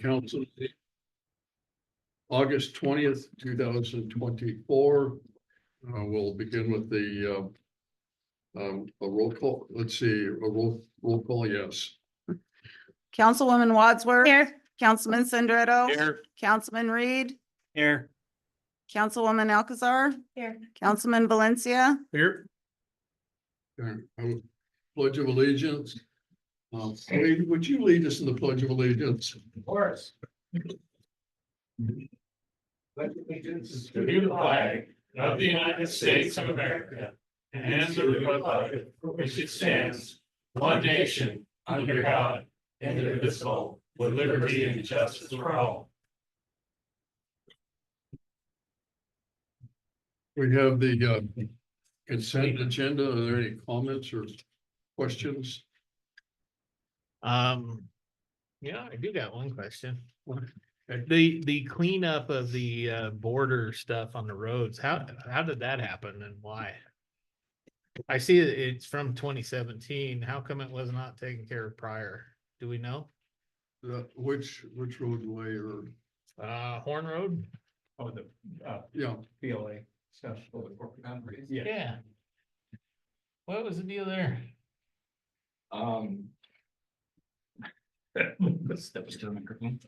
council. August 20th, 2024. We'll begin with the a roll call. Let's see, a roll call, yes. Councilwoman Wadsworth. Here. Councilman Sandretto. Here. Councilman Reed. Here. Councilwoman Alcazar. Here. Councilman Valencia. Here. Pledge of Allegiance. Wade, would you lead us in the Pledge of Allegiance? Of course. Pledge allegiance to the flag of the United States of America and the republic for which it stands, one nation, under God, indivisible, with liberty and justice for all. We have the consent agenda. Are there any comments or questions? Yeah, I do got one question. The cleanup of the border stuff on the roads, how did that happen and why? I see it's from 2017. How come it was not taken care of prior? Do we know? Which roadway or, Horn Road? Oh, the yeah, PLA stuff for the corporate boundaries. Yeah. What was the deal there? That was to the microphone.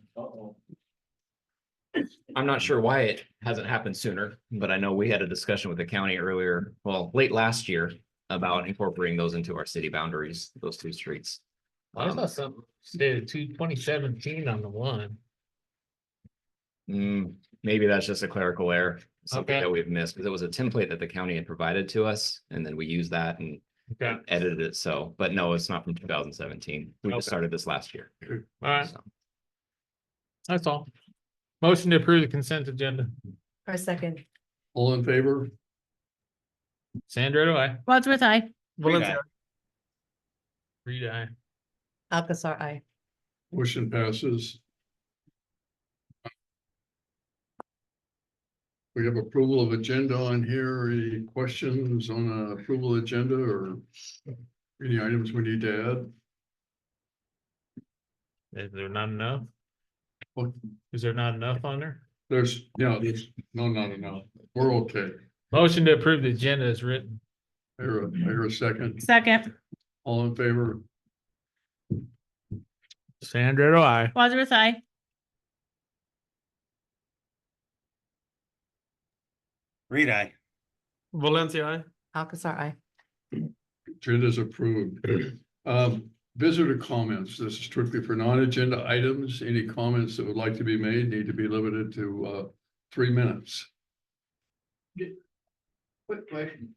I'm not sure why it hasn't happened sooner, but I know we had a discussion with the county earlier, well, late last year about incorporating those into our city boundaries, those two streets. I saw something stated 2017 on the one. Maybe that's just a clerical error, something Okay. that we've missed, because it was a template that the county had provided to us, and then we used that and Okay. edited it. So, but no, it's not from 2017. We just Okay. started this last year. All right, So, that's all. Motion to approve the consent agenda. For a second. all in favor? Sandra, aye. Wadsworth, aye. Valencia. Reed, aye. Alcazar, aye. Motion passes. We have approval of agenda on here. Any questions on approval agenda or any items we need to add? Is there not enough? Well, Is there not enough on there? there's, yeah, there's, no, not enough. We're okay. Motion to approve the agenda is written. I hear a second. Second. All in favor? Sandra, aye. Wadsworth, aye. Reed, aye. Valencia, aye. Alcazar, aye. Agenda is approved. Visitor comments. This is strictly for non-agenda items. Any comments that would like to be made need to be limited to 3 minutes. Quick question.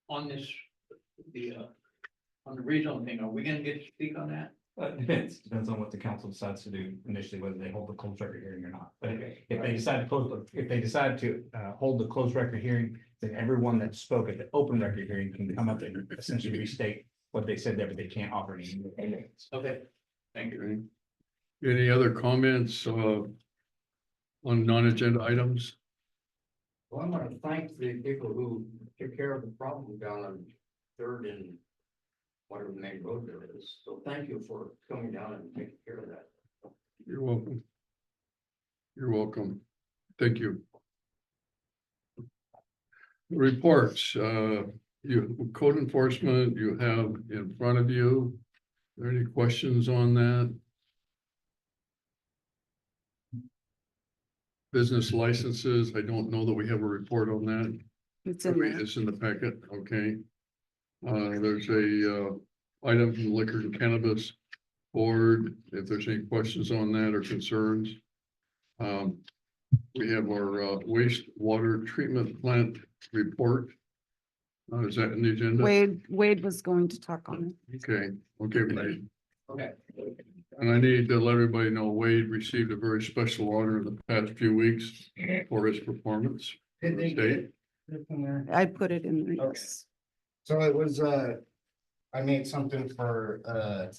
On this, on the regional thing, are we gonna get to speak on that? Depends on what the council decides to do initially, whether they hold the closed record hearing or not. But if they decide to hold the closed record hearing, then everyone that spoke at the open record hearing can come up and essentially restate what they said there, but they can't offer any. Okay, thank you. Any other comments on non-agenda items? Well, I want to thank the people who took care of the problem down on Third and whatever the main road there is. So thank you for coming down and taking care of that. You're welcome. You're welcome. Thank you. Reports, you code enforcement you have in front of you. Are there any questions on that? Business licenses, I don't know that we have a report on that. It's in there. It's in the packet, okay. There's a item from the Liquor and Cannabis Board, if there's any questions on that or concerns. We have our wastewater treatment plant report. Is that in the agenda? Wade was going to talk on it. Okay, Wade. Okay. And I need to let everybody know Wade received a very special honor in the past few weeks for his performance. for the state. I put it in there. Okay. So it was, I made something for,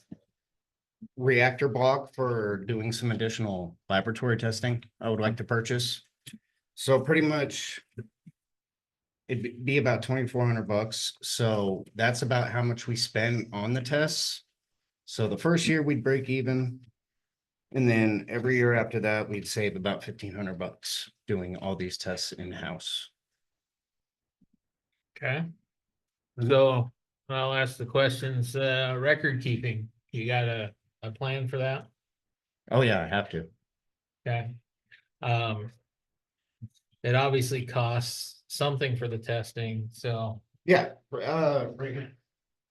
reactor block for doing some additional laboratory testing I would like to purchase. So pretty much it'd be about $2,400. So that's about how much we spend on the tests. So the first year we'd break even. And then every year after that, we'd save about $1,500 doing all these tests in-house. Okay. So I'll ask the questions, record keeping, you got a plan for that? Oh, yeah, I have to. Okay. It obviously costs something for the testing, so Yeah, right here.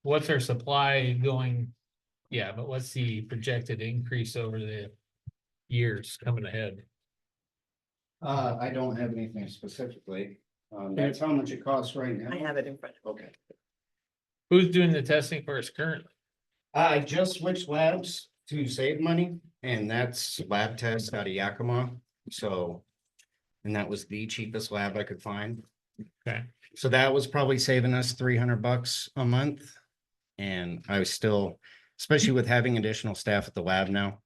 what's our supply going? Yeah, but what's the projected increase over the years coming ahead? I don't have anything specifically. That's how much it costs right now. I have it in front. Okay. Who's doing the testing for us currently? I just switched labs to save money, and that's Lab Test out of Yakima, so. And that was the cheapest lab I could find. Okay. So that was probably saving us $300 a month. And I was still, especially with having additional staff at the lab now.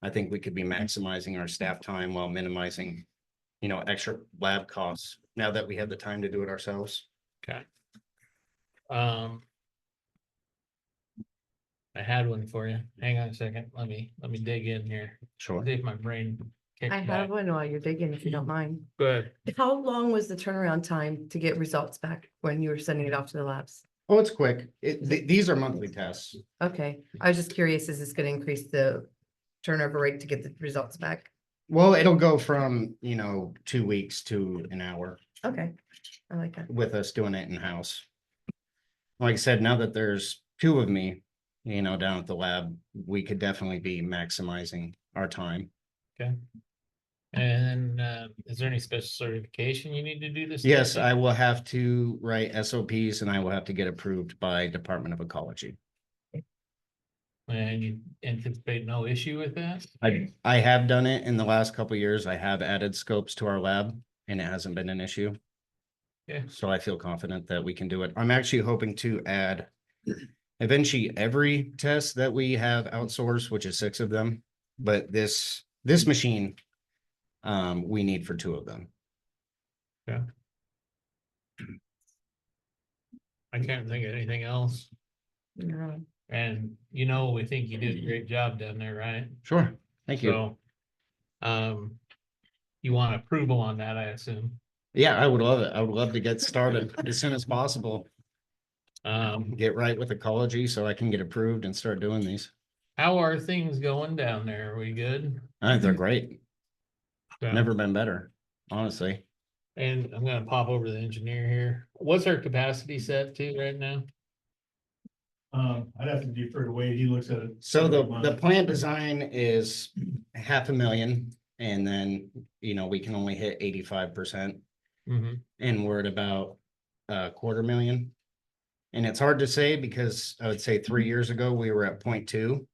I think we could be maximizing our staff time while minimizing, extra lab costs now that we have the time to do it ourselves. Okay. I had one for you. Hang on a second. Let me dig in here. Sure. See if my brain kicks I back. have one while you're digging, if you don't mind. Good. How long was the turnaround time to get results back when you were sending it off to the labs? Oh, it's quick. These are monthly tests. Okay, I was just curious, is this gonna increase the turnover rate to get the results back? Well, it'll go from, 2 weeks to an hour Okay, I like that. with us doing it in-house. Like I said, now that there's two of me, down at the lab, we could definitely be maximizing our time. And is there any special certification you need to do this? Yes, testing? I will have to write SOPs and I will have to get approved by Department of Ecology. And you anticipate no issue with that? I have done it in the last couple of years. I have added scopes to our lab and it hasn't been an issue. Yeah. So I feel confident that we can do it. I'm actually hoping to add eventually every test that we have outsourced, which is 6 of them. But this machine, we need for 2 of them. I can't think of anything else. No. And we think you did a great job down there, right? Sure. Thank you. So, you want approval on that, I assume. Yeah, I would love it. I would love to get started as soon as possible. Get right with ecology so I can get approved and start doing these. How are things going down there? Are we good? I think they're great. Yeah. Never been better, honestly. And I'm gonna pop over to the engineer here. What's our capacity set to right now? I'd have to defer to Wade, he looks at it. So every the month. plant design is 500,000 and then, we can only hit 85%. Mm-hmm. And we're at about 250,000. And it's hard to say because I would say 3 years ago, we were at 0.2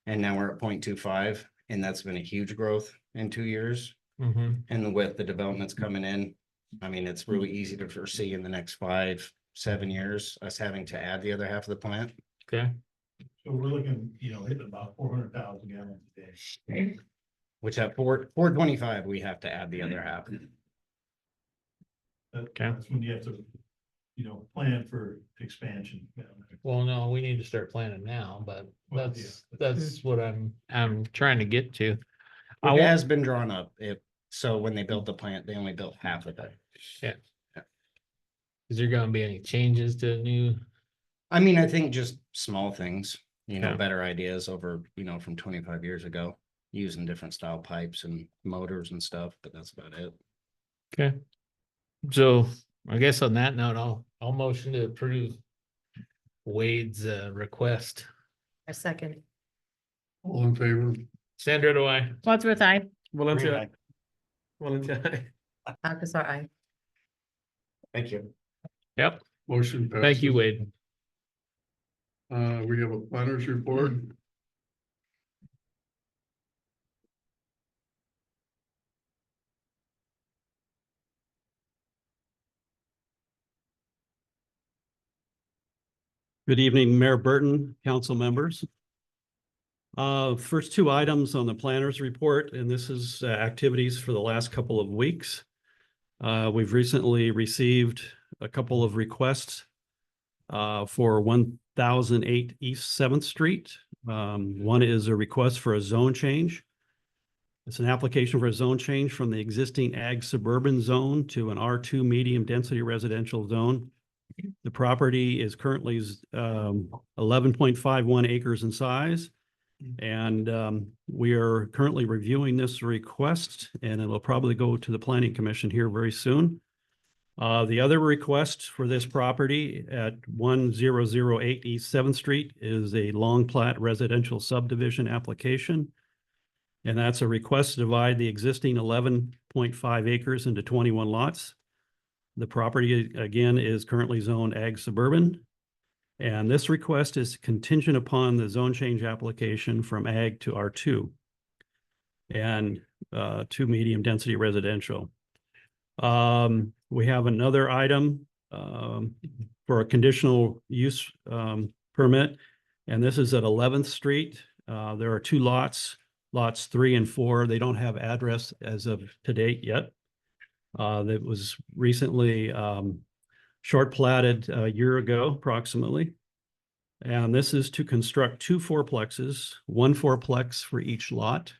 and now we're at 0.25. And that's been a huge growth in 2 years. Mm-hmm. And with the developments coming in, I mean, it's really easy to foresee in the next 5-7 years, us having to add the other half of the plant. Okay. So we're looking, hitting about 400,000 gallons a day. Which at 425, we have to add the other half. Okay. That's when you have to, plan for expansion. Well, no, we need to start planning now, but Well, that's what I'm trying to get to. I It want, has been drawn up. So when they built the plant, they only built half of it. is there gonna be any changes to the new? I mean, I think just small things, Yeah. better ideas over, from 25 years ago, using different style pipes and motors and stuff, but that's about it. Okay. So I guess on that note, I'll motion to approve Wade's request. A second. All in favor? Sandra, do I? Wadsworth, I. Valencia. Alcazar, I. Thank you. Yep. Motion passes. Thank you, Wade. We have a planners report. Good evening, Mayor Burton, council members. First 2 items on the planners report, and this is activities for the last couple of weeks. We've recently received a couple of requests for 1008 East 7th Street. One is a request for a zone change. It's an application for a zone change from the existing ag suburban zone to an R2 medium density residential zone. The property is currently 11.51 acres in size. And we are currently reviewing this request, and it'll probably go to the planning commission here very soon. The other request for this property at 1008 East 7th Street is a long plat residential subdivision application. And that's a request to divide the existing 11.5 acres into 21 lots. The property, again, is currently zoned ag suburban. And this request is contingent upon the zone change application from ag to R2 and to medium density residential. We have another item for a conditional use permit, and this is at 11th Street. There are two lots, lots 3 and 4. They don't have address as of to date yet. That was recently short platted a year ago approximately. And this is to construct 2 fourplexes, 1 fourplex for each lot.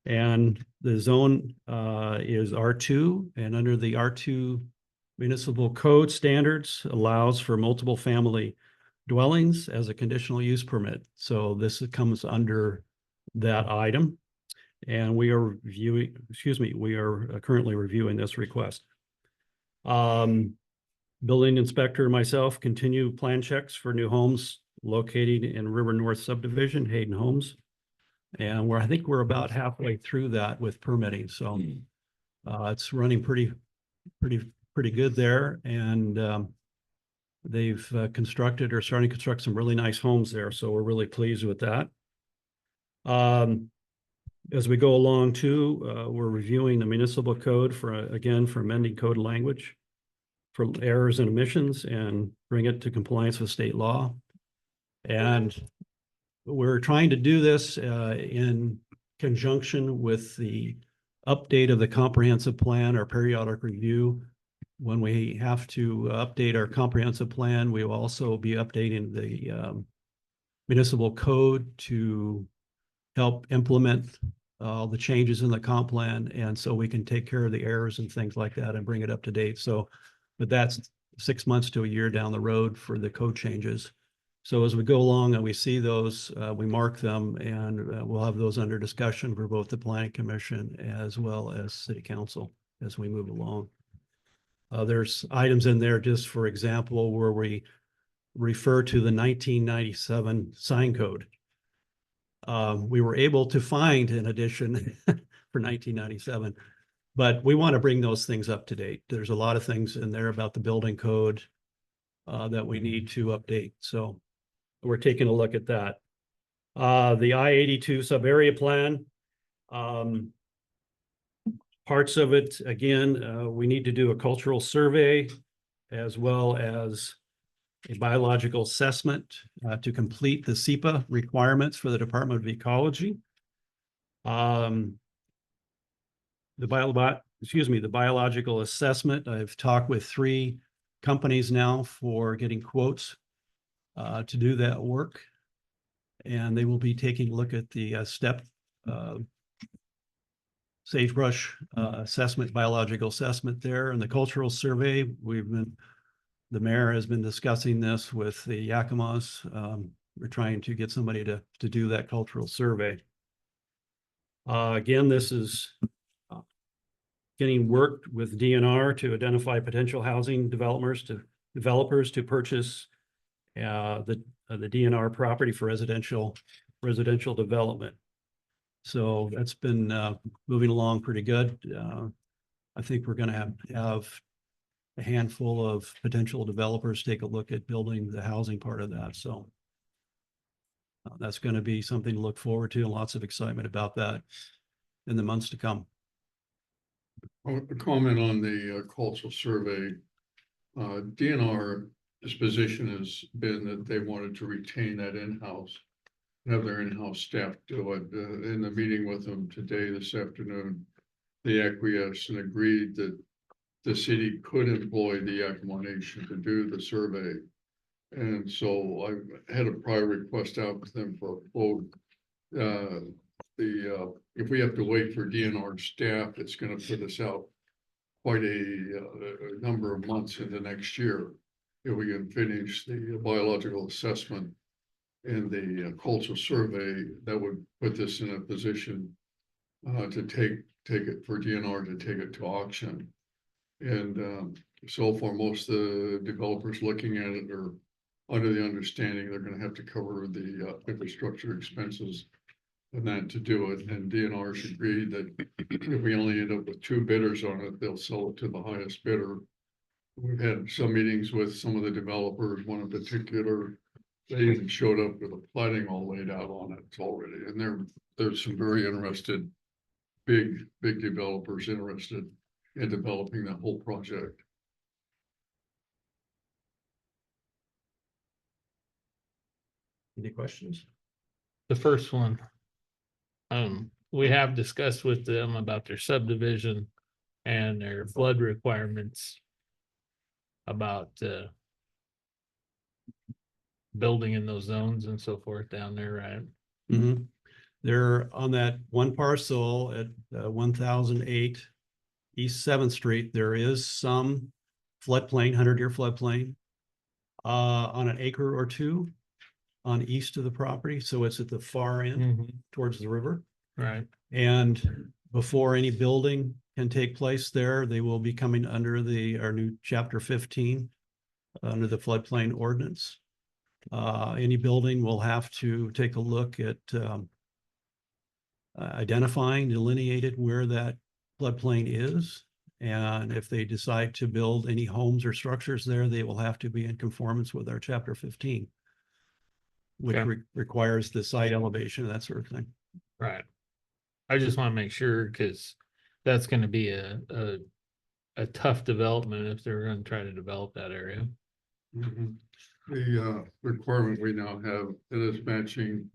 And the zone is R2, and under the R2 municipal code standards allows for multiple family dwellings as a conditional use permit. So this comes under that item. And we are currently reviewing this request. Building inspector and myself continue plan checks for new homes located in River North subdivision, Hayden Homes. And I think we're about halfway through that with permitting. So it's running pretty good there. And they've constructed or starting to construct some really nice homes there. So we're really pleased with that. As we go along too, we're reviewing the municipal code for amending code language for errors and omissions and bring it to compliance with state law. And we're trying to do this in conjunction with the update of the comprehensive plan or periodic review. When we have to update our comprehensive plan, we will also be updating the municipal code to help implement all the changes in the comp plan. And so we can take care of the errors and things like that and bring it up to date. So, but that's 6 months to a year down the road for the code changes. So as we go along and we see those, we mark them, and we'll have those under discussion for both the planning commission as well as city council as we move along. There's items in there, just for example, where we refer to the 1997 sign code. We were able to find an edition for 1997, but we want to bring those things up to date. There's a lot of things in there about the building code that we need to update. So we're taking a look at that. The I-82 sub-area plan, parts of it, again, we need to do a cultural survey as well as a biological assessment to complete the SEPA requirements for the Department of Ecology. The biological assessment, I've talked with 3 companies now for getting quotes to do that work. And they will be taking a look at the step sagebrush assessment, biological assessment there. And the cultural survey, the mayor has been discussing this with the Yakimas. We're trying to get somebody to do that cultural survey. Again, this is getting worked with DNR to identify potential housing developers to purchase the DNR property for residential development. So that's been moving along pretty good. I think we're going to have a handful of potential developers take a look at building the housing part of that. So that's going to be something to look forward to, and lots of excitement about that in the months to come. A comment on the cultural survey. DNR's position has been that they wanted to retain that in-house, have their in-house staff do it. In the meeting with them this afternoon, they acquiesced and agreed that the city could employ the Yakima Nation to do the survey. And so I had a prior request out to them for a quote. If we have to wait for DNR staff, it's gonna put us out quite a number of months into next year. If we can finish the biological assessment and the cultural survey, that would put this in a position to take it for DNR to take it to auction. And so far, most of the developers looking at it are under the understanding they're gonna have to cover the infrastructure expenses and that to do it. And DNR's agreed that if we only end up with 2 bidders on it, they'll sell it to the highest bidder. We've had some meetings with some of the developers, one in particular. They even showed up with a plating all laid out on it already. And there's some very interested, big developers interested in developing that whole project. Any questions? The first one. We have discussed with them about their subdivision and their flood requirements. About building in those zones and so forth down there, right? Mhm. They're on that one parcel at 1008 East 7th Street. There is some floodplain, 100-year floodplain on an acre or two on east of the property. So it's at the far end towards the river. Right. And before any building can take place there, they will be coming under our new chapter 15 under the floodplain ordinance. Any building will have to take a look at identifying, delineated where that floodplain is. And if they decide to build any homes or structures there, they will have to be in conformance with our chapter 15, which Okay. requires the site elevation and that sort of thing. Right. I just want to make sure, because that's gonna be a tough development if they're gonna try to develop that area. The requirement we now have that is matching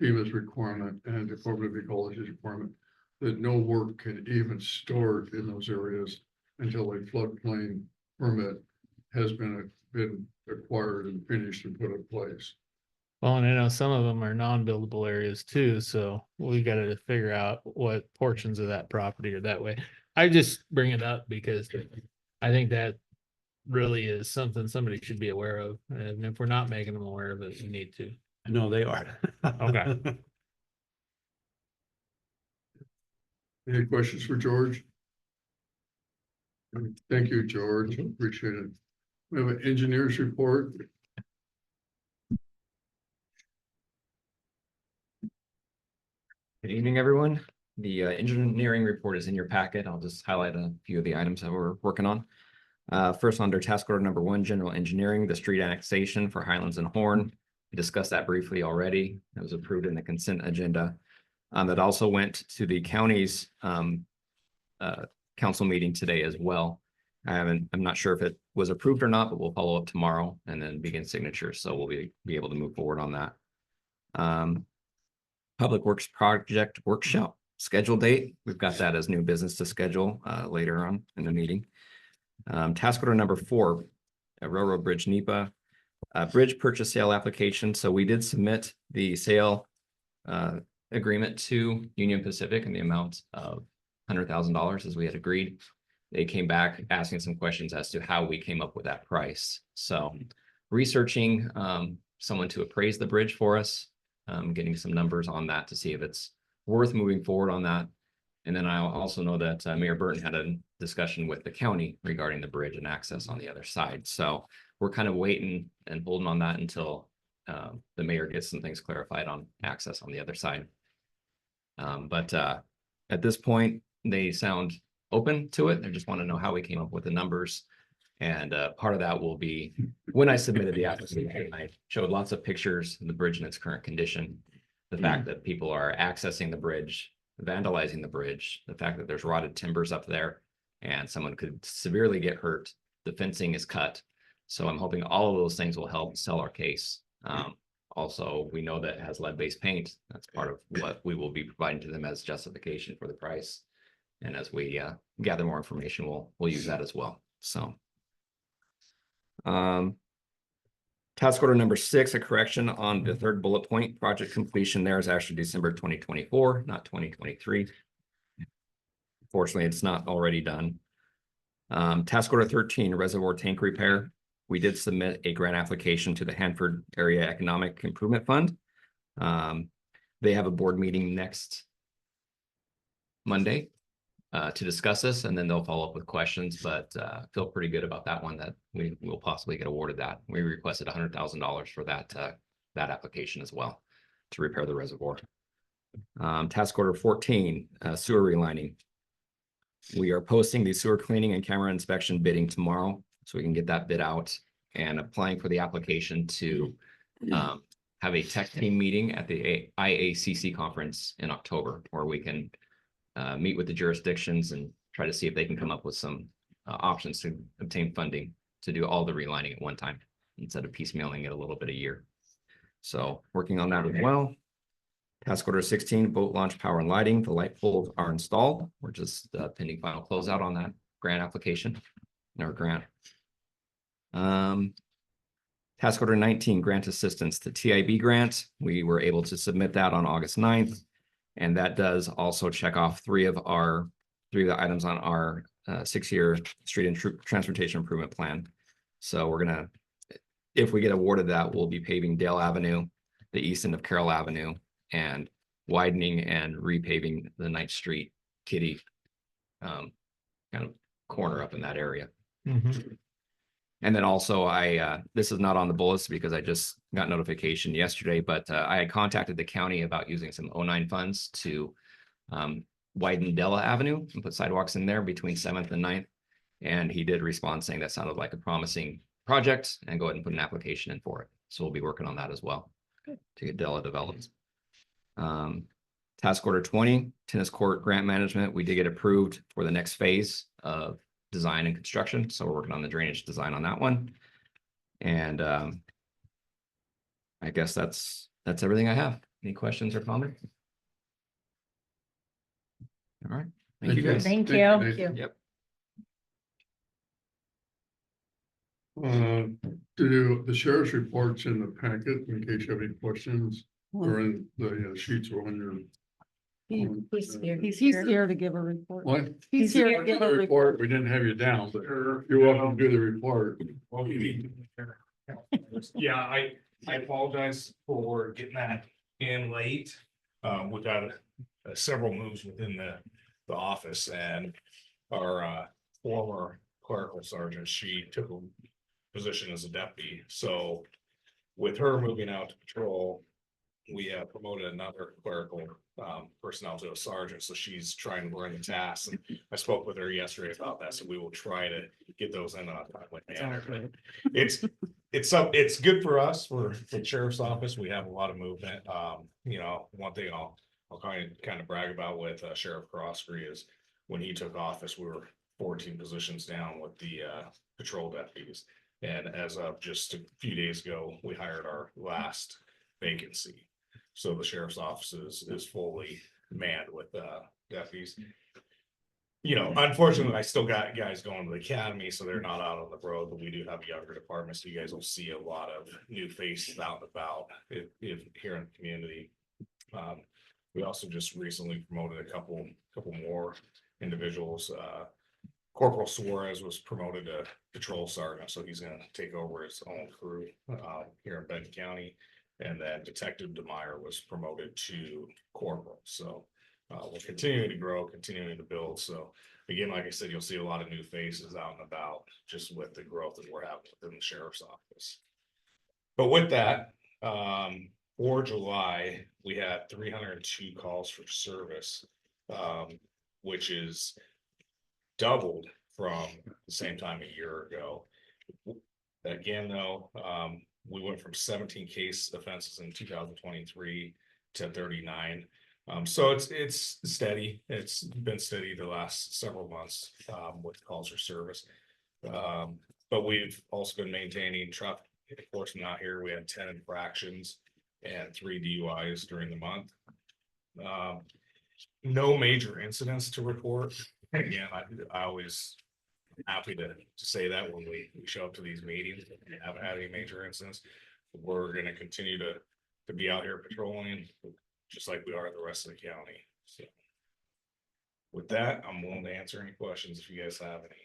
FEMA's requirement and Department of Ecology's requirement, that no work can even start in those areas until a floodplain permit has been acquired and finished and put in place. Well, and I know some of them are non-buildable areas too, so we gotta figure out what portions of that property are that way. I just bring it up because I think that really is something somebody should be aware of, and if we're not making them aware of it, we need to. No, they are. Okay. Any questions for George? Thank you, George. Appreciate it. We have an engineer's report. Good evening, everyone. The engineering report is in your packet. I'll just highlight a few of the items that we're working on. First, under task order number 1, general engineering, the street annexation for Highlands and Horn. We discussed that briefly already. It was approved in the consent agenda. That also went to the county's council meeting today as well. I'm not sure if it was approved or not, but we'll follow up tomorrow and then begin signatures. So we'll be able to move forward on that. Public Works Project Workshop schedule date. We've got that as new business to schedule later on in the meeting. Task order number 4, Railroad Bridge NEPA, bridge purchase sale application. So we did submit the sale agreement to Union Pacific in the amount of $100,000 as we had agreed. They came back asking some questions as to how we came up with that price. So researching someone to appraise the bridge for us, getting some numbers on that to see if it's worth moving forward on that. And then I also know that Mayor Burton had a discussion with the county regarding the bridge and access on the other side. So we're kind of waiting and holding on that until the mayor gets some things clarified on access on the other side. But at this point, they sound open to it. They just want to know how we came up with the numbers. And part of that will be when I submitted the application, I showed lots of pictures of the bridge in its current condition. The fact that people are accessing the bridge, vandalizing the bridge, the fact that there's rotted timbers up there and someone could severely get hurt. The fencing is cut. So I'm hoping all of those things will help sell our case. Also, we know that it has lead-based paint. That's part of what we will be providing to them as justification for the price. And as we gather more information, we'll use that as well. So Task order number 6, a correction on the third bullet point. Project completion there is actually December 2024, not 2023. Fortunately, it's not already done. Task order 13, reservoir tank repair. We did submit a grant application to the Hanford Area Economic Improvement Fund. They have a board meeting next Monday to discuss this, and then they'll follow up with questions, but feel pretty good about that one, that we will possibly get awarded that. We requested $100,000 for that application as well to repair the reservoir. Task order 14, sewer relining. We are posting the sewer cleaning and camera inspection bidding tomorrow, so we can get that bid out, and applying for the application to have a tech team meeting at the IACC conference in October, where we can meet with the jurisdictions and try to see if they can come up with some options to obtain funding to do all the relining at one time instead of piecemealing it a little bit a year. So working on that as well. Task order 16, boat launch power and lighting. The light poles are installed. We're just pending final closeout on that grant application, our grant. Task order 19, grant assistance, the TIB grant. We were able to submit that on August 9th. And that does also check off three of the items on our 6-year street and transportation improvement plan. So we're gonna, if we get awarded that, we'll be paving Dale Avenue, the east end of Carroll Avenue, and widening and repaving the 9th Street Kitty kind of corner up in that area. And then also this is not on the bullets because I just got notification yesterday, but I had contacted the county about using some 09 funds to widen Della Avenue and put sidewalks in there between 7th and 9th. And he did respond saying that sounded like a promising project and go ahead and put an application in for it. So we'll be working on that as well to get Della developed. Task order 20, tennis court grant management. We did get approved for the next phase of design and construction. So we're working on the drainage design on that one. And I guess that's everything I have. Any questions or comments? All right. Thank you guys. Thank you. Thank you. Yep. Do the sheriff's reports in the packet in case you have any questions, or in the sheets or on your. He's here. He's here to give a report. What? He's here to give a report. We didn't have you down, but you're welcome to do the report. Yeah, I apologize for getting that in late. We've got several moves within the office, and our former clerical sergeant, she took a position as a deputy. So with her moving out to patrol, we promoted another clerical personnel to a sergeant, so she's trying to learn the tasks. And I spoke with her yesterday about that, so we will try to get those in on a timely manner. It's good for us for the sheriff's office. We have a lot of movement. You know, one thing I'll kind of brag about with Sheriff Croskery is when he took office, we were 14 positions down with the patrol deputies. And as of just a few days ago, we hired our last vacancy. So the sheriff's office is fully manned with deputies. You know, unfortunately, I still got guys going to the academy, so they're not out on the road, but we do have a younger department, so you guys will see a lot of new faces out and about if here in the community. We also just recently promoted a couple more individuals. Corporal Suarez was promoted to patrol sergeant, so he's going to take over his own crew here in Benton County. And then Detective DeMeyer was promoted to corporal. So we're continuing to grow, continuing to build. So again, like I said, you'll see a lot of new faces out and about just with the growth that we're having within the sheriff's office. But with that, for July, we had 302 calls for service, which is doubled from the same time a year ago. Again, though, we went from 17 case offenses in 2023 to 39. So it's steady. It's been steady the last several months with calls for service. But we've also been maintaining traffic enforcement out here. We had 10 infractions and 3 DUIs during the month. No major incidents to report. Again, I always happy to say that when we show up to these meetings, we haven't had any major incidents. we're gonna continue to be out here patrolling, just like we are the rest of the county, so. With that, I'm willing to answer any questions if you guys have any.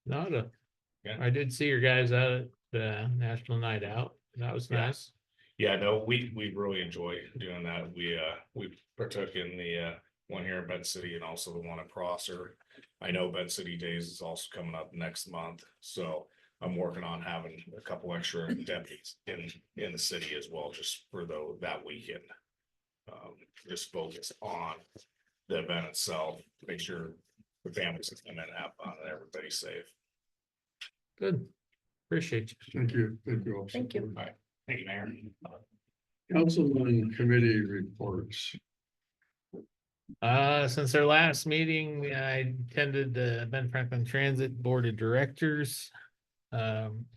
Nada. Yeah. I did see your guys out at the National Night Out. That was Yeah. nice. Yeah, no, we really enjoy doing that. We partook in the one here in Benton City and also the one at Prosser. I know Benton City Days is also coming up next month, so I'm working on having a couple extra deputies in the city as well, just for that weekend. Just focus on the event itself, make sure the families can come in and have fun and everybody's safe. Good. Appreciate you. Thank you. Thank you. Officer. Thank you. Thank you, Mayor. Councilman committee reports. Since our last meeting, I attended the Ben Franklin Transit Board of Directors. Nothing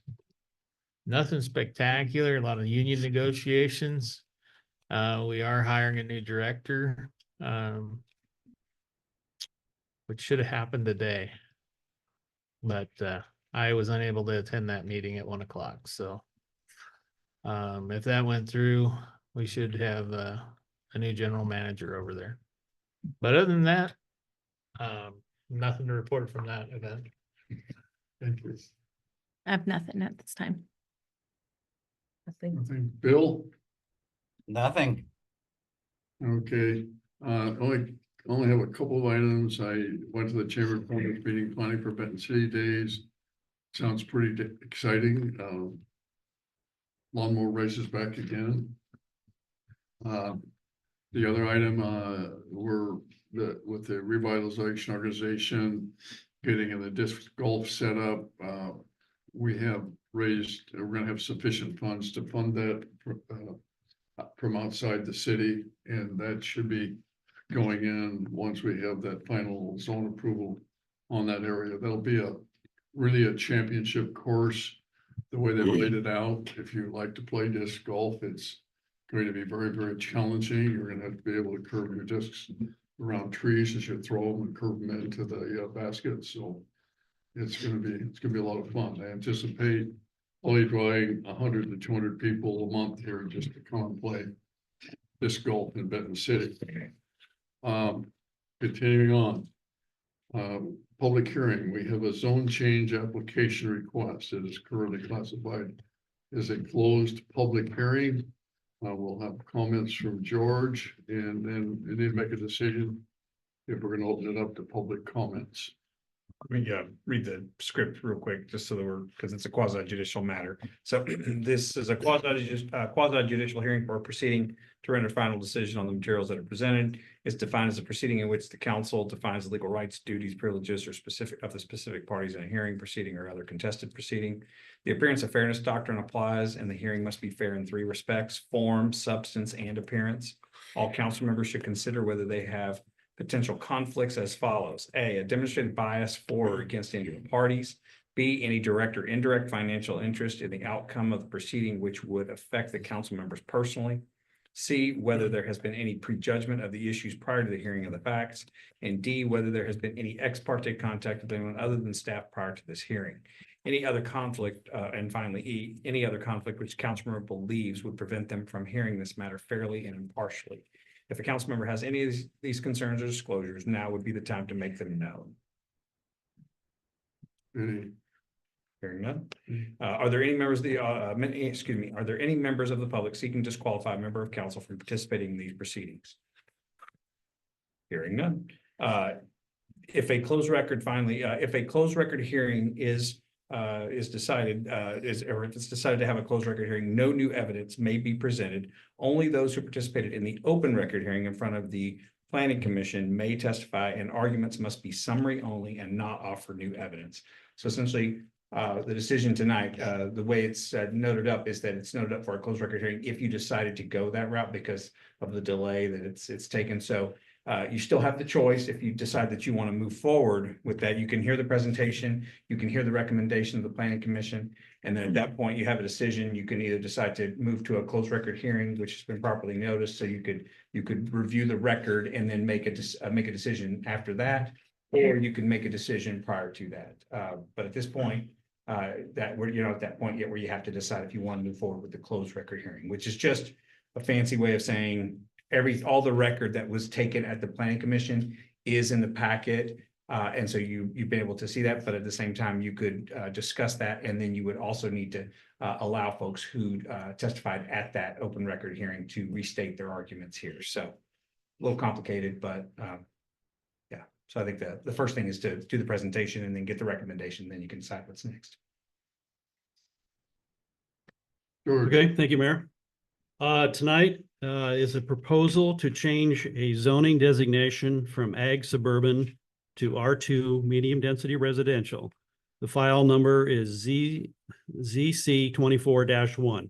spectacular, a lot of union negotiations. We are hiring a new director. Which should have happened today. But I was unable to attend that meeting at 1 o'clock, so. If that went through, we should have a new general manager over there. But other than that, nothing to report from that event. Thank you. I have nothing at this time. Nothing. Bill? Nothing. Okay, only have a couple of items. I went to the Chamber of Commerce meeting planning for Benton City Days. Sounds pretty exciting. Lawnmower races back again. The other item, with the revitalization organization, getting in the disc golf set up. We're gonna have sufficient funds to fund that from outside the city, and that should be going in once we have that final zone approval on that area. That'll be really a championship course. The way they laid it out, if you like to play disc golf, it's going to be very, very challenging. You're gonna have to be able to curve your discs around trees as you throw them and curve them into the basket. So it's gonna be a lot of fun. I anticipate only drawing 100 to 200 people a month here just to come and play disc golf in Benton City. Continuing on, public hearing, we have a zone change application request. It is currently classified as a closed public hearing. We'll have comments from George, and then we need to make a decision if we're gonna open it up to public comments. Let me read the script real quick, just so that because it's a quasi judicial matter. So this is a quasi judicial hearing for a proceeding to render final decision on the materials that are presented. It's defined as a proceeding in which the council defines the legal rights, duties, privileges, or specific parties in a hearing, proceeding, or other contested proceeding. The appearance of fairness doctrine applies, and the hearing must be fair in 3 respects: form, substance, and appearance. All council members should consider whether they have potential conflicts as follows: A, a demonstrated bias for or against any of the parties; B, any direct or indirect financial interest in the outcome of the proceeding which would affect the council members personally; C, whether there has been any prejudgment of the issues prior to the hearing of the facts; and D, whether there has been any ex parte contact with anyone other than staff prior to this hearing. Any other conflict, and finally E, any other conflict which council member believes would prevent them from hearing this matter fairly and impartially. If a council member has any of these concerns or disclosures, now would be the time to make them known. Any, Hearing none. Are there any members of the, are there any members of the public seeking to disqualify a member of council from participating in these proceedings? Hearing none. If a closed record hearing is decided, or if it's decided to have a closed record hearing, no new evidence may be presented. Only those who participated in the open record hearing in front of the planning commission may testify, and arguments must be summary only and not offer new evidence. So essentially, the decision tonight, the way it's noted up is that it's noted up for a closed record hearing if you decided to go that route because of the delay that it's taken. So you still have the choice. If you decide that you want to move forward with that, you can hear the presentation, you can hear the recommendation of the planning commission, and then at that point you have a decision. You can either decide to move to a closed record hearing, which has been properly noticed, so you could review the record and then make a decision after that, or you can make a decision prior to that. But at this point, that we're, at that point yet where you have to decide if you want to move forward with the closed record hearing, which is just a fancy way of saying all the record that was taken at the planning commission is in the packet. And so you've been able to see that, but at the same time, you could discuss that. And then you would also need to allow folks who testified at that open record hearing to restate their arguments here. So a little complicated, but yeah. So I think the first thing is to do the presentation and then get the recommendation, then you can decide what's next. George, Okay, thank you, Mayor. Tonight is a proposal to change a zoning designation from ag suburban to R2 medium density residential. The file number is ZC 24-1.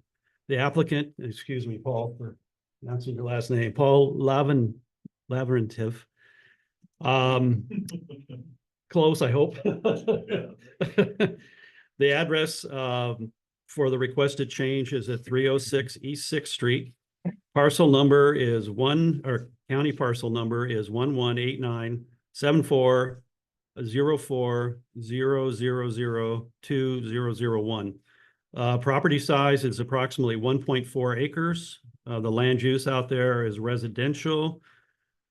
The applicant, excuse me, Paul, for announcing your last name, Paul Lavrentiev. Close, I hope. The address for the requested change is at 306 East 6th Street. Parcel number is county parcel number is 1189740400020001. Property size is approximately 1.4 acres. The land use out there is residential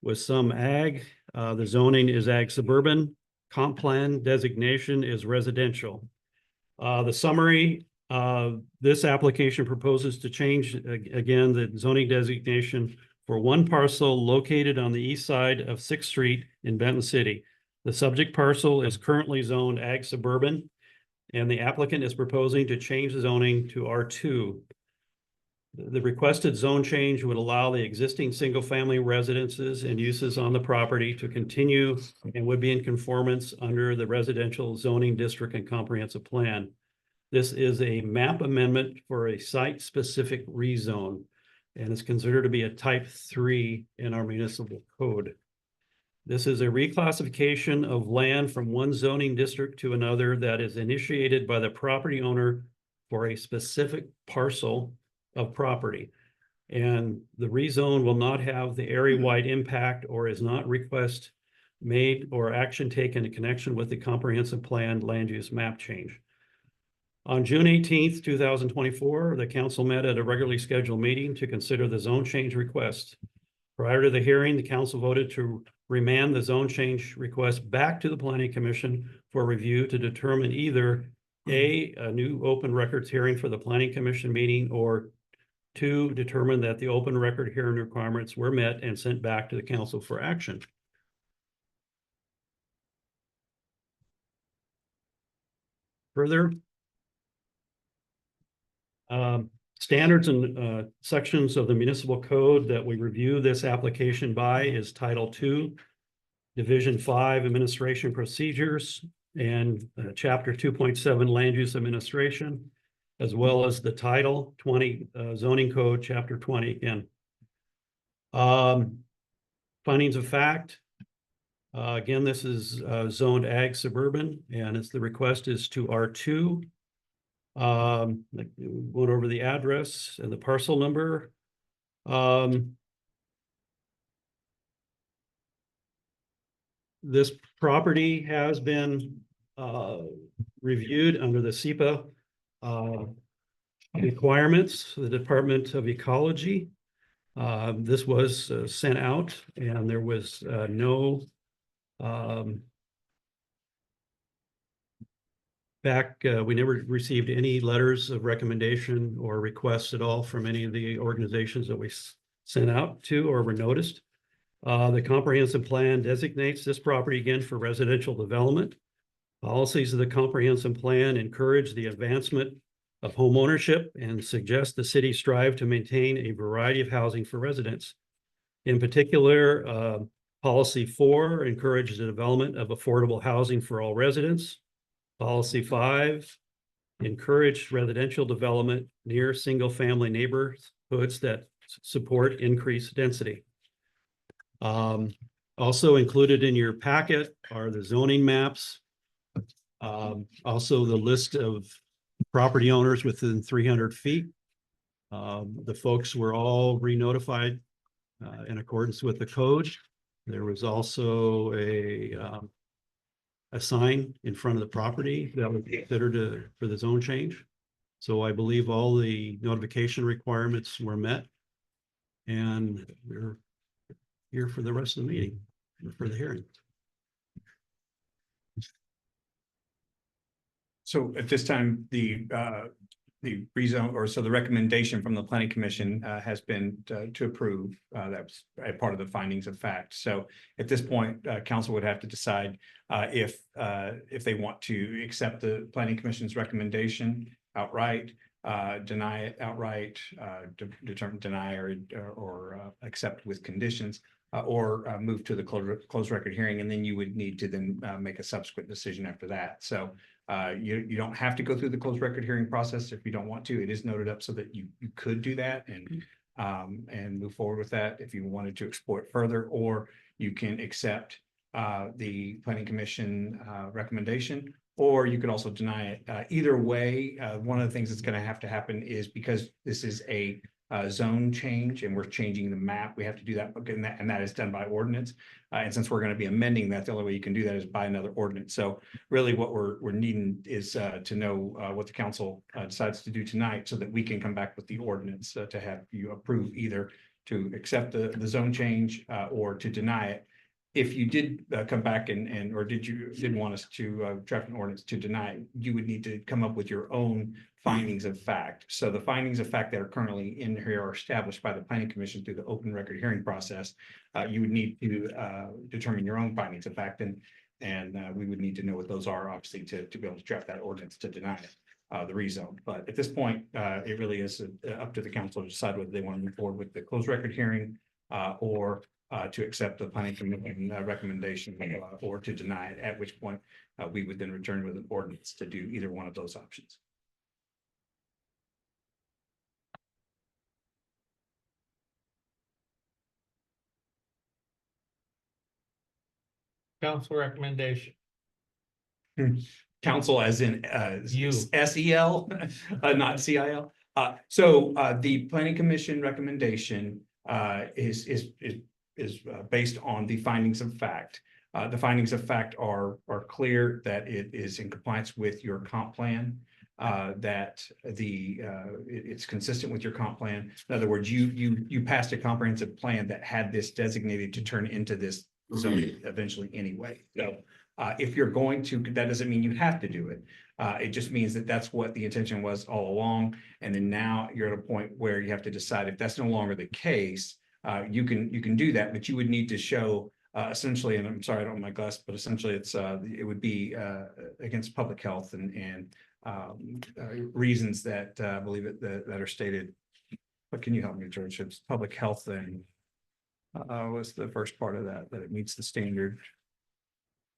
with some ag. The zoning is ag suburban. Comp plan designation is residential. The summary, this application proposes to change again the zoning designation for one parcel located on the east side of 6th Street in Benton City. The subject parcel is currently zoned ag suburban, and the applicant is proposing to change the zoning to R2. The requested zone change would allow the existing single-family residences and uses on the property to continue and would be in conformance under the residential zoning district and comprehensive plan. This is a map amendment for a site-specific rezone and is considered to be a type 3 in our municipal code. This is a reclassification of land from one zoning district to another that is initiated by the property owner for a specific parcel of property. And the rezone will not have the area-wide impact or is not request made or action taken in connection with the comprehensive plan land use map change. On June 18th, 2024, the council met at a regularly scheduled meeting to consider the zone change request. Prior to the hearing, the council voted to remand the zone change request back to the Planning Commission for review to determine either A, a new open records hearing for the Planning Commission meeting, or 2, determine that the open record hearing requirements were met and sent back to the council for action. Further, standards and sections of the municipal code that we review this application by is Title II, Division 5, Administration Procedures, and Chapter 2.7, Land Use Administration, as well as the Title 20 Zoning Code, Chapter 20 again. Findings of fact. Again, this is zoned ag suburban, and the request is to R2. Went over the address and the parcel number. This property has been reviewed under the SEPA requirements, the Department of Ecology. This was sent out, and there was no we never received any letters of recommendation or requests at all from any of the organizations that we sent out to or were noticed. The comprehensive plan designates this property again for residential development. Policies of the comprehensive plan encourage the advancement of home ownership and suggest the city strive to maintain a variety of housing for residents. In particular, Policy 4 encourages the development of affordable housing for all residents. Policy 5 encouraged residential development near single-family neighborhoods that support increased density. Also included in your packet are the zoning maps. Also the list of property owners within 300 feet. The folks were all re-notified in accordance with the code. There was also a a sign in front of the property that would be considered for the zone change. So I believe all the notification requirements were met. And we're here for the rest of the meeting, for the hearing. So at this time, the rezone, or so the recommendation from the planning commission has been to approve. That's a part of the findings of fact. So at this point, council would have to decide if they want to accept the planning commission's recommendation outright, deny it outright, determine deny or accept with conditions, or move to the closed record hearing, and then you would need to then make a subsequent decision after that. So you don't have to go through the closed record hearing process if you don't want to. It is noted up so that you could do that and move forward with that if you wanted to explore it further, or you can accept the planning commission recommendation, or you could also deny it. Either way, one of the things that's going to have to happen is, because this is a zone change and we're changing the map, we have to do that, and that is done by ordinance. And since we're going to be amending that, the only way you can do that is by another ordinance. So really what we're needing is to know what the council decides to do tonight, so that we can come back with the ordinance to have you approve either to accept the zone change or to deny it. If you did come back or didn't want us to draft an ordinance to deny, you would need to come up with your own findings of fact. So the findings of fact that are currently in here are established by the planning commission through the open record hearing process. You would need to determine your own findings of fact, and we would need to know what those are, obviously, to be able to draft that ordinance to deny the rezone. But at this point, it really is up to the council to decide whether they want to move forward with the closed record hearing or to accept the planning commission recommendation or to deny it, at which point we would then return with an ordinance to do either one of those options. Council recommendation. Council as in You. SEL, not CIL. So the planning commission recommendation is based on the findings of fact. The findings of fact are clear that it is in compliance with your comp plan, that it's consistent with your comp plan. In other words, you passed a comprehensive plan that had this designated to turn into this zone eventually anyway. So if you're going to, that doesn't mean you have to do it. It just means that that's what the intention was all along. And then now you're at a point where you have to decide if that's no longer the case. You can do that, but you would need to show essentially, and I'm sorry, I don't have my glass, but essentially it would be against public health and reasons that I believe it that are stated. But can you help me, George? It's public health and what's the first part of that it meets the standard.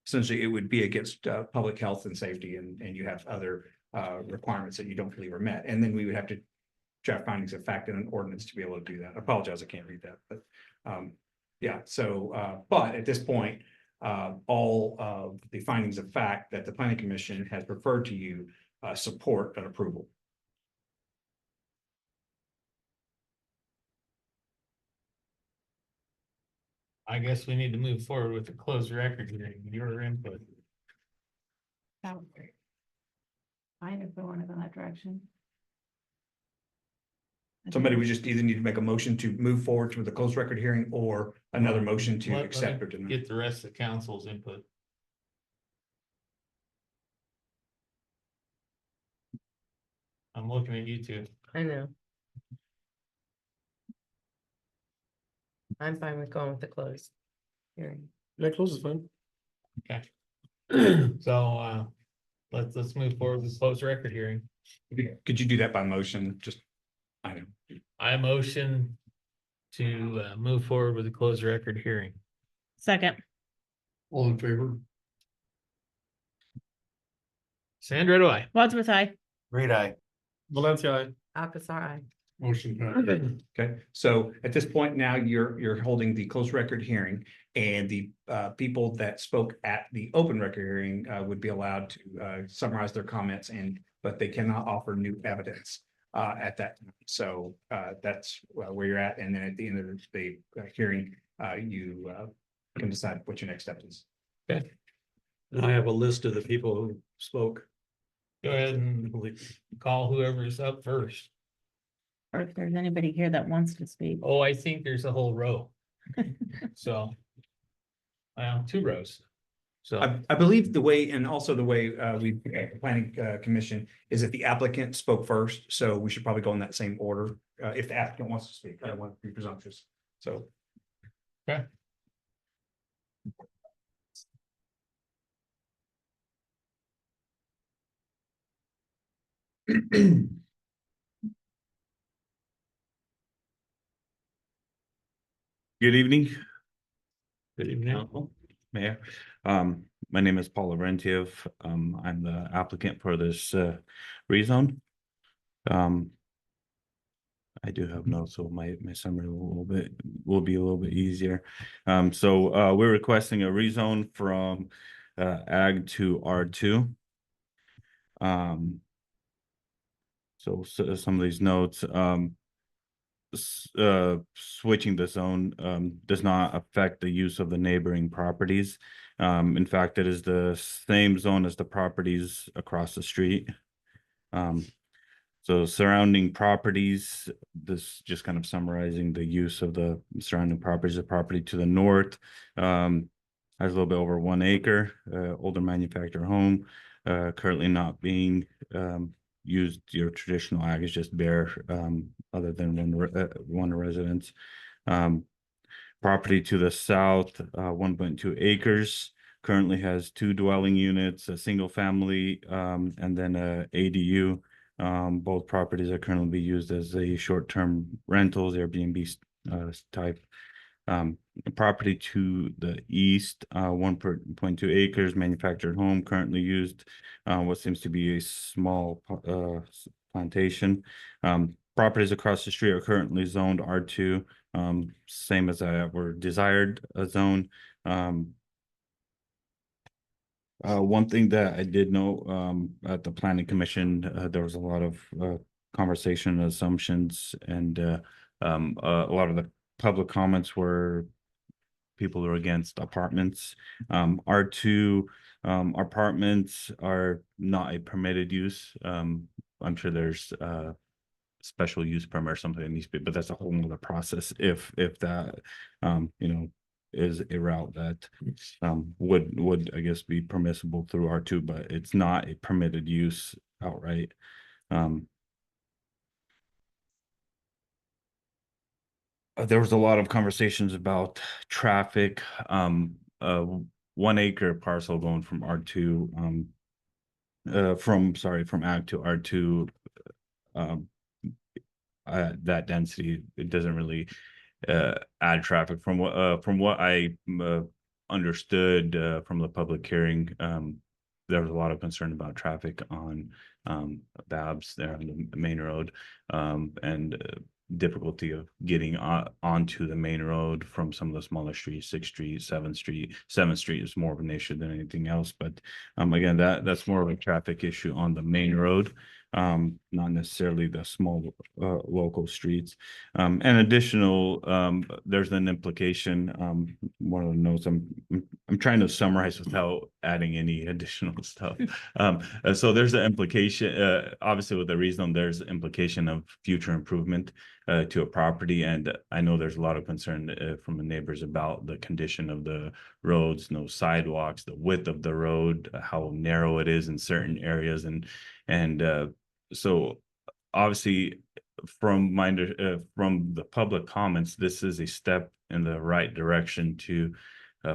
Essentially, it would be against public health and safety, and you have other requirements that you don't believe are met, and then we would have to draft findings of fact in an ordinance to be able to do that. I apologize, I can't read that, but yeah. So, but at this point, all of the findings of fact that the planning commission has referred to you support an approval. I guess we need to move forward with the closed record hearing. Your input. That would work. Fine if we want to go in that direction. Somebody would just either need to make a motion to move forward to the closed record hearing or another motion to Let me accept or deny. Get the rest of the council's input. I'm looking at you two. I know. I'm fine with going with the closed hearing. Yeah, close is fine. So let's move forward with the closed record hearing. Could you do that by motion? Just, I know. I motion to move forward with the closed record hearing. Second. All in favor? Sandra, do I? Wadsworth, aye. Great eye. Valencia, Alcazar, aye. motion passed. Okay, so at this point now, you're holding the closed record hearing, and the people that spoke at the open record hearing would be allowed to summarize their comments, but they cannot offer new evidence at that time. So that's where you're at, and then at the end of the hearing, you can decide what your next step is. Okay. And I have a list of the people who spoke. Go ahead and call whoever's up first. Or if there's anybody here that wants to speak. Oh, I think there's a whole row. So. Well, 2 rows. So, I believe the way, and also the way we, planning commission, is that the applicant spoke first, so we should probably go in that same order. If the applicant wants to speak, I don't want to be presumptuous, so. okay. Good evening, Good evening. Mayor. My name is Paul Laurentiev. I'm the applicant for this rezone. I do have notes, so my summary will be a little bit easier. So we're requesting a rezone from ag to R2. So some of these notes, switching the zone does not affect the use of the neighboring properties. In fact, it is the same zone as the properties across the street. So surrounding properties, this just kind of summarizing the use of the surrounding properties. The property to the north has a little bit over 1 acre, older manufactured home, currently not being used. Your traditional ag is just bare, other than one residence. Property to the south, 1.2 acres, currently has 2 dwelling units, a single family, and then a ADU. Both properties are currently being used as a short-term rentals, Airbnb type. Property to the east, 1.2 acres, manufactured home, currently used what seems to be a small plantation. Properties across the street are currently zoned R2, same as our desired zone. One thing that I did know at the planning commission, there was a lot of conversation, assumptions, and a lot of the public comments were people who are against apartments. R2 apartments are not a permitted use. I'm sure there's special use permit or something that needs to be, but that's a whole nother process if that is a route that would I guess be permissible through R2, but it's not a permitted use outright. There was a lot of conversations about traffic. 1 acre parcel going from R2 from ag to R2, that density, it doesn't really add traffic. From what I understood from the public hearing, there was a lot of concern about traffic on Babs there on the main road, and difficulty of getting onto the main road from some of the smaller streets, 6th Street, 7th Street. 7th Street is more of an issue than anything else, but again, that's more of a traffic issue on the main road, not necessarily the small local streets. And additional, there's an implication, one of the notes I'm trying to summarize without adding any additional stuff. So there's an implication, obviously with the rezone, there's implication of future improvement to a property. And I know there's a lot of concern from the neighbors about the condition of the roads, no sidewalks, the width of the road, how narrow it is in certain areas. And so obviously from the public comments, this is a step in the right direction to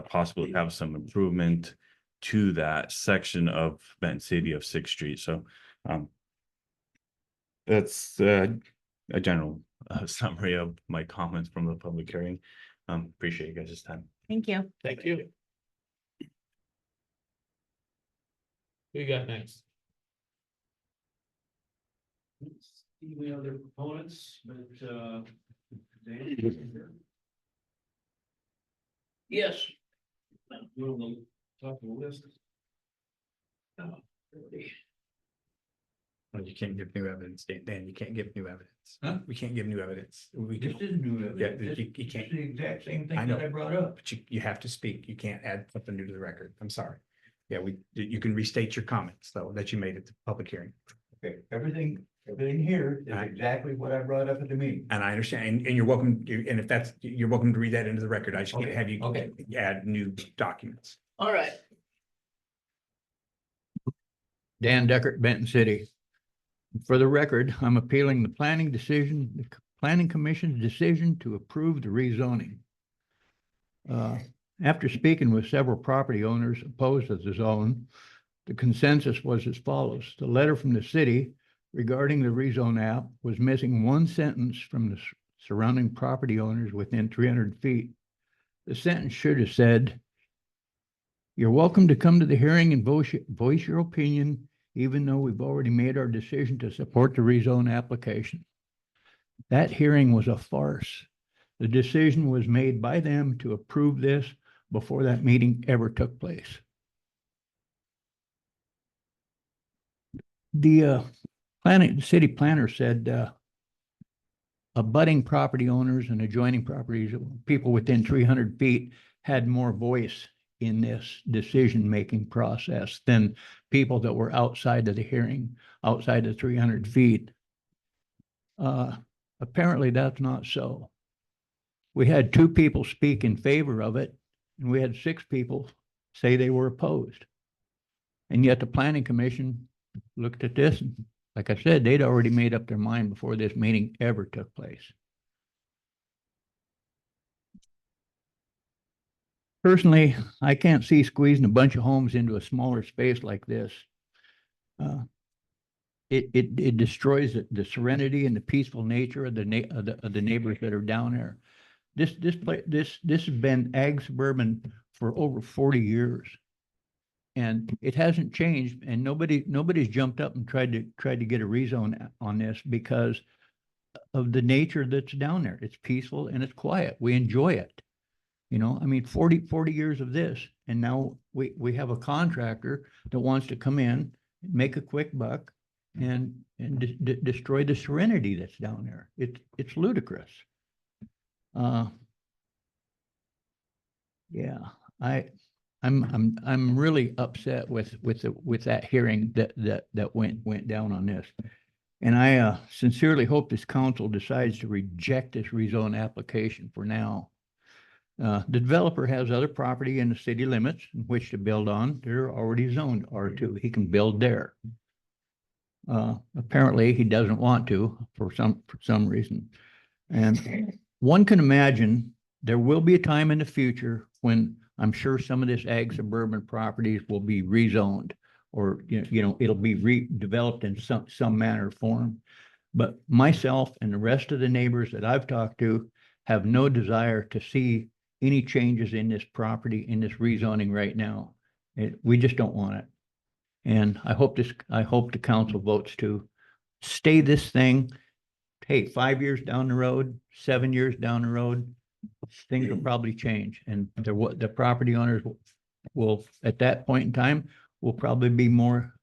possibly have some improvement to that section of Benton City of 6th Street. So that's a general summary of my comments from the public hearing. Appreciate you guys' time. Thank you. Thank you. Who you got next? Any other proponents, but Yes. we'll talk to the list. Well, you can't give new evidence, Dan, you can't give new evidence. Huh? We can't give new evidence. We This can, is new evidence. Yeah, This- you this can't- is the exact same thing I know. that I brought up. but you have to speak. You can't add something new to the record. I'm sorry. Yeah, you can restate your comments though, that you made at the public hearing. Okay, everything here is Right. exactly what I brought up at the meeting. And I understand, and you're welcome, and if that's, you're welcome to read that into the record. I just can't Okay, have you okay. add new documents. All right. Dan Deckert, Benton City. For the record, I'm appealing the planning commission's decision to approve the rezoning. After speaking with several property owners opposed to the zone, the consensus was as follows. The letter from the city regarding the rezone app was missing one sentence from the surrounding property owners within 300 feet. The sentence should have said, "You're welcome to come to the hearing and voice your opinion, even though we've already made our decision to support the rezone application." That hearing was a farce. The decision was made by them to approve this before that meeting ever took place. The city planner said abutting property owners and adjoining properties, people within 300 feet had more voice in this decision-making process than people that were outside of the hearing, outside of 300 feet. Apparently that's not so. We had 2 people speak in favor of it, and we had 6 people say they were opposed. And yet the planning commission looked at this, and like I said, they'd already made up their mind before this meeting ever took place. Personally, I can't see squeezing a bunch of homes into a smaller space like this. It destroys the serenity and the peaceful nature of the neighbors that are down there. This has been ag suburban for over 40 years. And it hasn't changed, and nobody's jumped up and tried to get a rezone on this because of the nature that's down there. It's peaceful and it's quiet. We enjoy it. You know, I mean, 40 years of this, and now we have a contractor that wants to come in, make a quick buck, and destroy the serenity that's down there. It's ludicrous. Yeah, I'm really upset with that hearing that went down on this. And I sincerely hope this council decides to reject this rezone application for now. The developer has other property in the city limits in which to build on. They're already zoned R2. He can build there. Apparently he doesn't want to for some reason. And one can imagine there will be a time in the future when I'm sure some of this ag suburban properties will be rezoned, or, you know, it'll be redeveloped in some manner or form. But myself and the rest of the neighbors that I've talked to have no desire to see any changes in this property, in this rezoning right now. We just don't want it. And I hope the council votes to stay this thing. Hey, 5 years down the road, 7 years down the road, things will probably change, and the property owners will at that point in time will probably be more,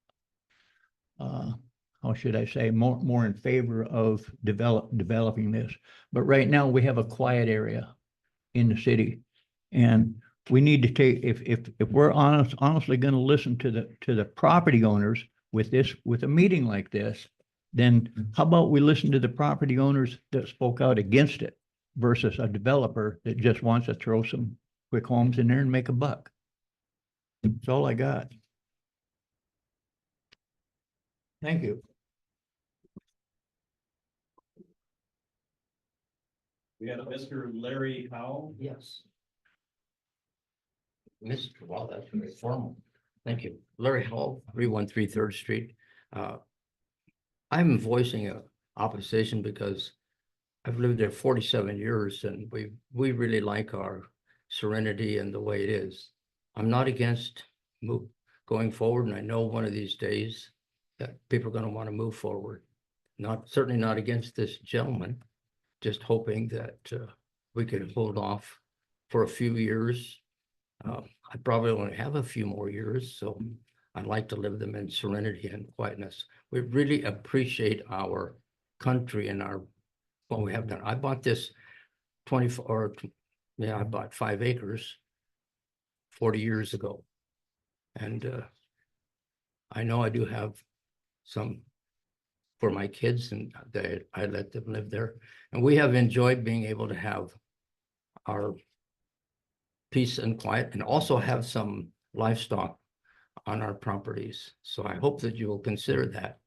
how should I say, more in favor of developing this. But right now we have a quiet area in the city, and we need to take, if we're honestly going to listen to the property owners with a meeting like this, then how about we listen to the property owners that spoke out against it versus a developer that just wants to throw some quick homes in there and make a buck. That's all I got. Thank you. We got a Mr. Larry Howell. Yes. Mr. Wow, that's very formal. Thank you. Larry Hall, 313 3rd Street. I'm voicing a opposition because I've lived there 47 years and we really like our serenity and the way it is. I'm not against going forward, and I know one of these days that people are going to want to move forward. Certainly not against this gentleman, just hoping that we could hold off for a few years. I probably only have a few more years, so I'd like to live them in serenity and quietness. We really appreciate our country and what we have done. I bought this I bought 5 acres 40 years ago. And I know I do have some for my kids, and I let them live there. And we have enjoyed being able to have our peace and quiet, and also have some livestock on our properties. So I hope that you will consider that.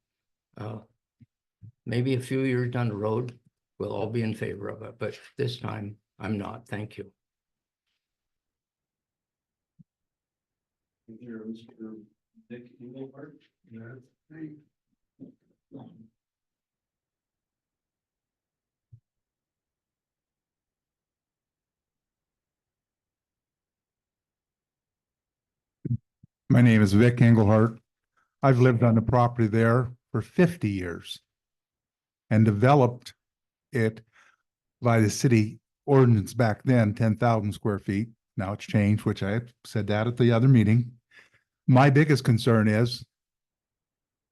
Maybe a few years down the road, we'll all be in favor of it, but this time I'm not. Thank you. My name is Vic Engelhardt. I've lived on the property there for 50 years and developed it by the city ordinance back then, 10,000 square feet. Now it's changed, which I said that at the other meeting. My biggest concern is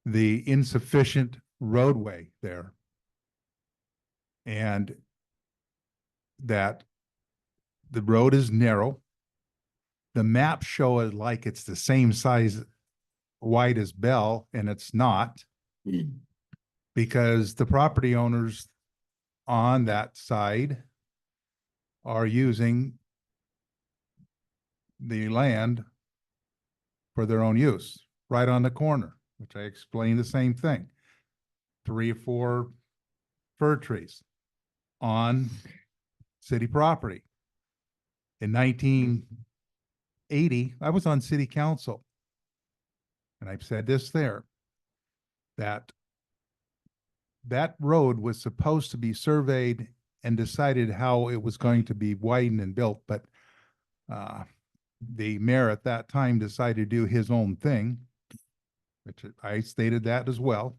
the insufficient roadway there. And that the road is narrow. The maps show it like it's the same size wide as Bell, and it's not. Because the property owners on that side are using the land for their own use, right on the corner, which I explained the same thing. 3 or 4 fir trees on city property. In 1980, I was on city council. And I've said this there, that road was supposed to be surveyed and decided how it was going to be widened and built, but the mayor at that time decided to do his own thing, which I stated that as well,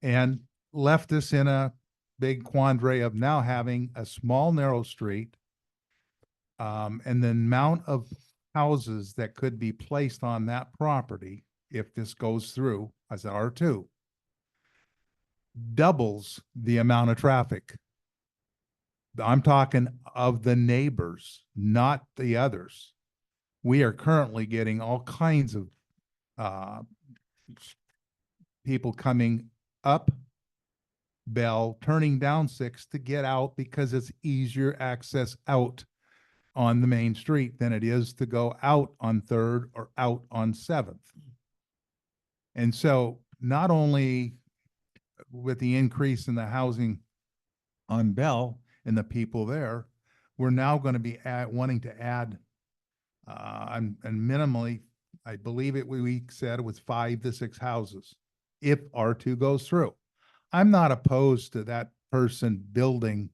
and left us in a big quandary of now having a small, narrow street, and the amount of houses that could be placed on that property, if this goes through as R2, doubles the amount of traffic. I'm talking of the neighbors, not the others. We are currently getting all kinds of people coming up Bell, turning down 6 to get out because it's easier access out on the main street than it is to go out on 3rd or out on 7th. And so not only with the increase in the housing on Bell and the people there, we're now going to be wanting to add and minimally, I believe we said it was 5 to 6 houses if R2 goes through. I'm not opposed to that person building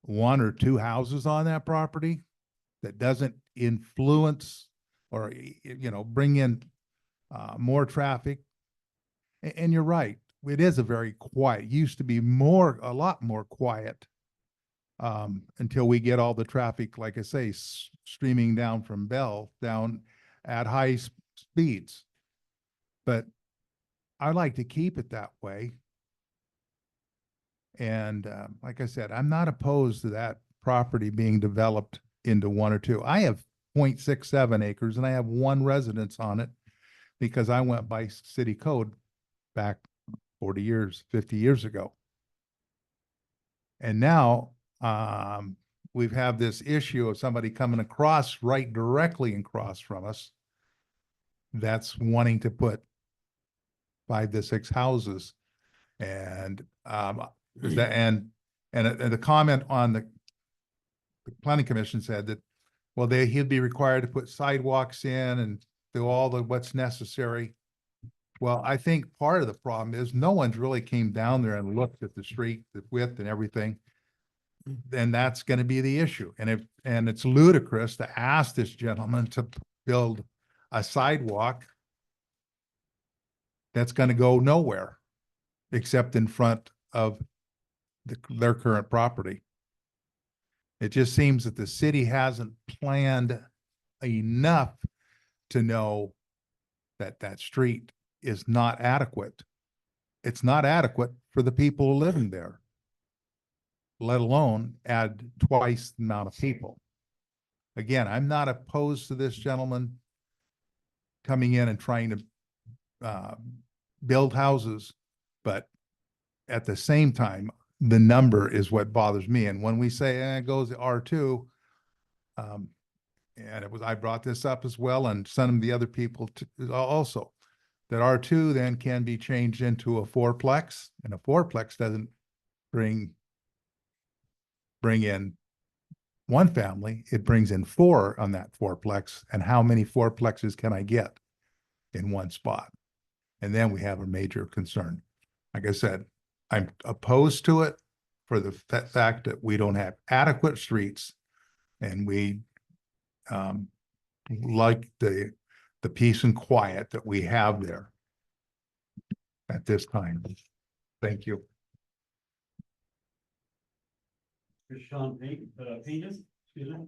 1 or 2 houses on that property that doesn't influence or, bring in more traffic. And you're right, it is a very quiet, used to be a lot more quiet until we get all the traffic, like I say, streaming down from Bell down at high speeds. But I like to keep it that way. And like I said, I'm not opposed to that property being developed into 1 or 2. I have 0.67 acres and I have 1 residence on it because I went by city code back 40 years, 50 years ago. And now we've had this issue of somebody coming across right directly across from us that's wanting to put 5 to 6 houses. And and the comment on the planning commission said that, well, he'd be required to put sidewalks in and do all what's necessary. Well, I think part of the problem is no one's really came down there and looked at the street, the width and everything. Then that's going to be the issue. And it's ludicrous to ask this gentleman to build a sidewalk that's going to go nowhere except in front of their current property. It just seems that the city hasn't planned enough to know that that street is not adequate. It's not adequate for the people living there, let alone add twice the amount of people. Again, I'm not opposed to this gentleman coming in and trying to build houses, but at the same time, the number is what bothers me. And when we say, it goes to R2, and I brought this up as well, and some of the other people also, that R2 then can be changed into a fourplex, and a fourplex doesn't bring in one family, it brings in four on that fourplex. And how many fourplexes can I get in one spot? And then we have a major concern. Like I said, I'm opposed to it for the fact that we don't have adequate streets, and we like the peace and quiet that we have there at this time. Thank you. Sean Penis, excuse me.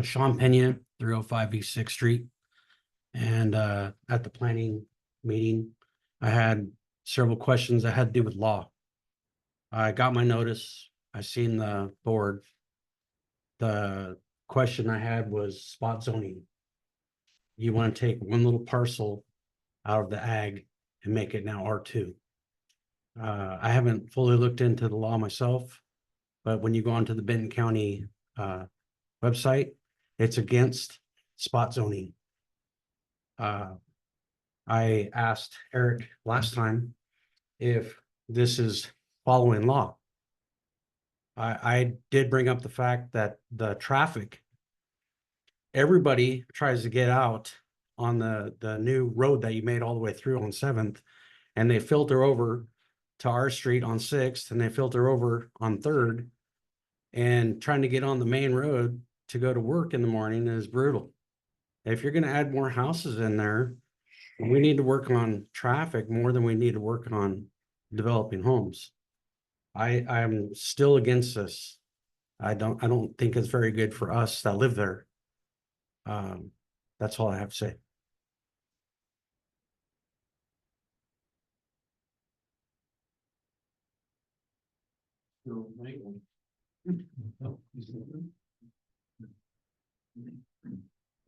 Sean Pena, 305 East Sixth Street. And at the planning meeting, I had several questions that had to do with law. I got my notice. I seen the board. The question I had was spot zoning. You want to take one little parcel out of the ag and make it now R2. I haven't fully looked into the law myself, but when you go onto the Benton County website, it's against spot zoning. I asked Eric last time if this is following law. I did bring up the fact that the traffic, everybody tries to get out on the new road that you made all the way through on 7th, and they filter over to our street on 6th, and they filter over on 3rd, and trying to get on the main road to go to work in the morning is brutal. If you're going to add more houses in there, we need to work on traffic more than we need to work on developing homes. I'm still against this. I don't think it's very good for us that live there. That's all I have to say.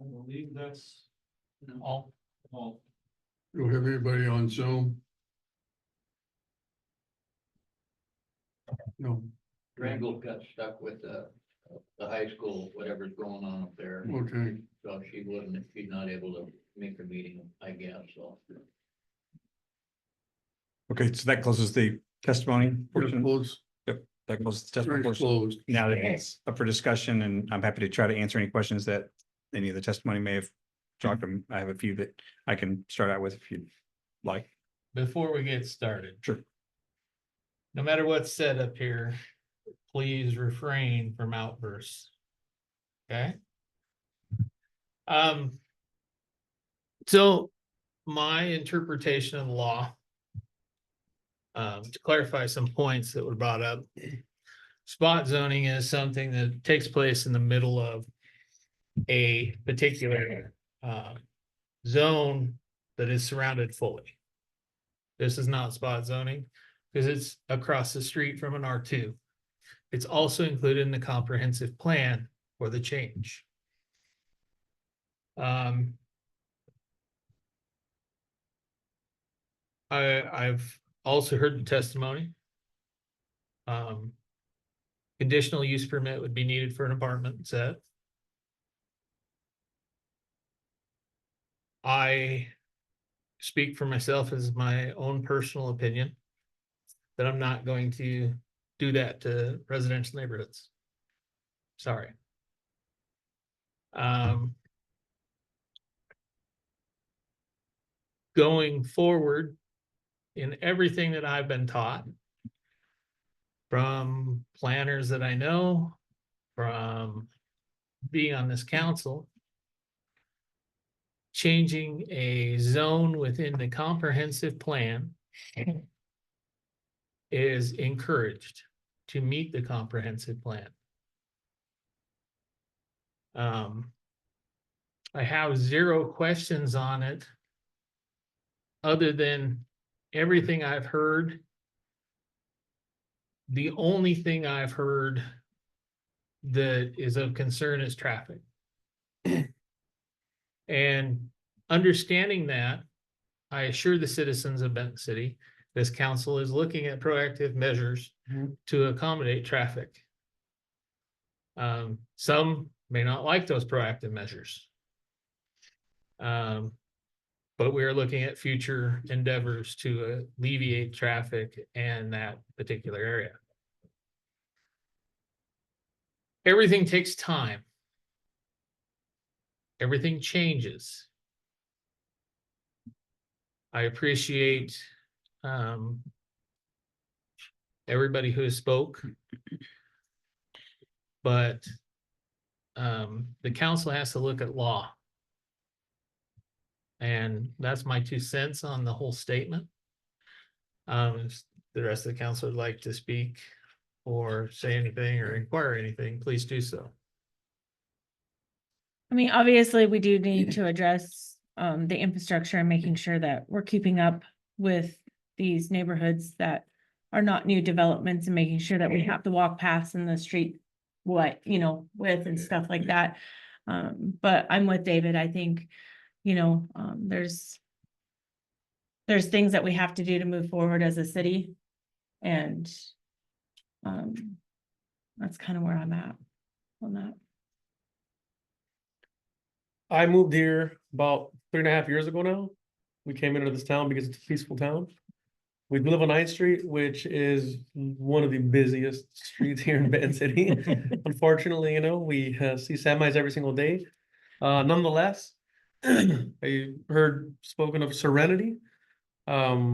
I believe that's All. all. Do we have anybody on Zoom? No, Randall got stuck with the high school, whatever's going on up there. okay. So she's not able to make the meeting, I guess, so. Okay, so that closes the testimony We're portion. close. Yep, that closes the testimony Hearing's portion. closed. Now that it's up for discussion, and I'm happy to try to answer any questions that any of the testimony may have talked to. I have a few that I can start out with if you'd like. Before we get started. Sure. No matter what's said up here, please refrain from outbursts. Okay? So my interpretation of the law, to clarify some points that were brought up, spot zoning is something that takes place in the middle of a particular zone that is surrounded fully. This is not spot zoning because it's across the street from an R2. It's also included in the comprehensive plan for the change. I've also heard the testimony. Conditional use permit would be needed for an apartment set. I speak for myself as my own personal opinion that I'm not going to do that to residential neighborhoods. Sorry. Going forward, in everything that I've been taught from planners that I know, from being on this council, changing a zone within the comprehensive plan is encouraged to meet the comprehensive plan. I have zero questions on it other than everything I've heard the only thing I've heard that is of concern is traffic. And understanding that, I assure the citizens of Benton City, this council is looking at proactive measures to accommodate traffic. Some may not like those proactive measures. But we are looking at future endeavors to alleviate traffic in that particular area. Everything takes time. Everything changes. I appreciate everybody who spoke. But the council has to look at law. And that's my 2 cents on the whole statement. If the rest of the council would like to speak or say anything or inquire anything, please do so. I mean, obviously, we do need to address the infrastructure and making sure that we're keeping up with these neighborhoods that are not new developments and making sure that we have the walk paths and the street width and stuff like that. But I'm with David. I think, there's things that we have to do to move forward as a city. And that's kind of where I'm at on that. I moved here about 3.5 years ago now. We came into this town because it's a peaceful town. We live on 9th Street, which is one of the busiest streets here in Benton City. Unfortunately, we see semis every single day. Nonetheless, I heard spoken of serenity. I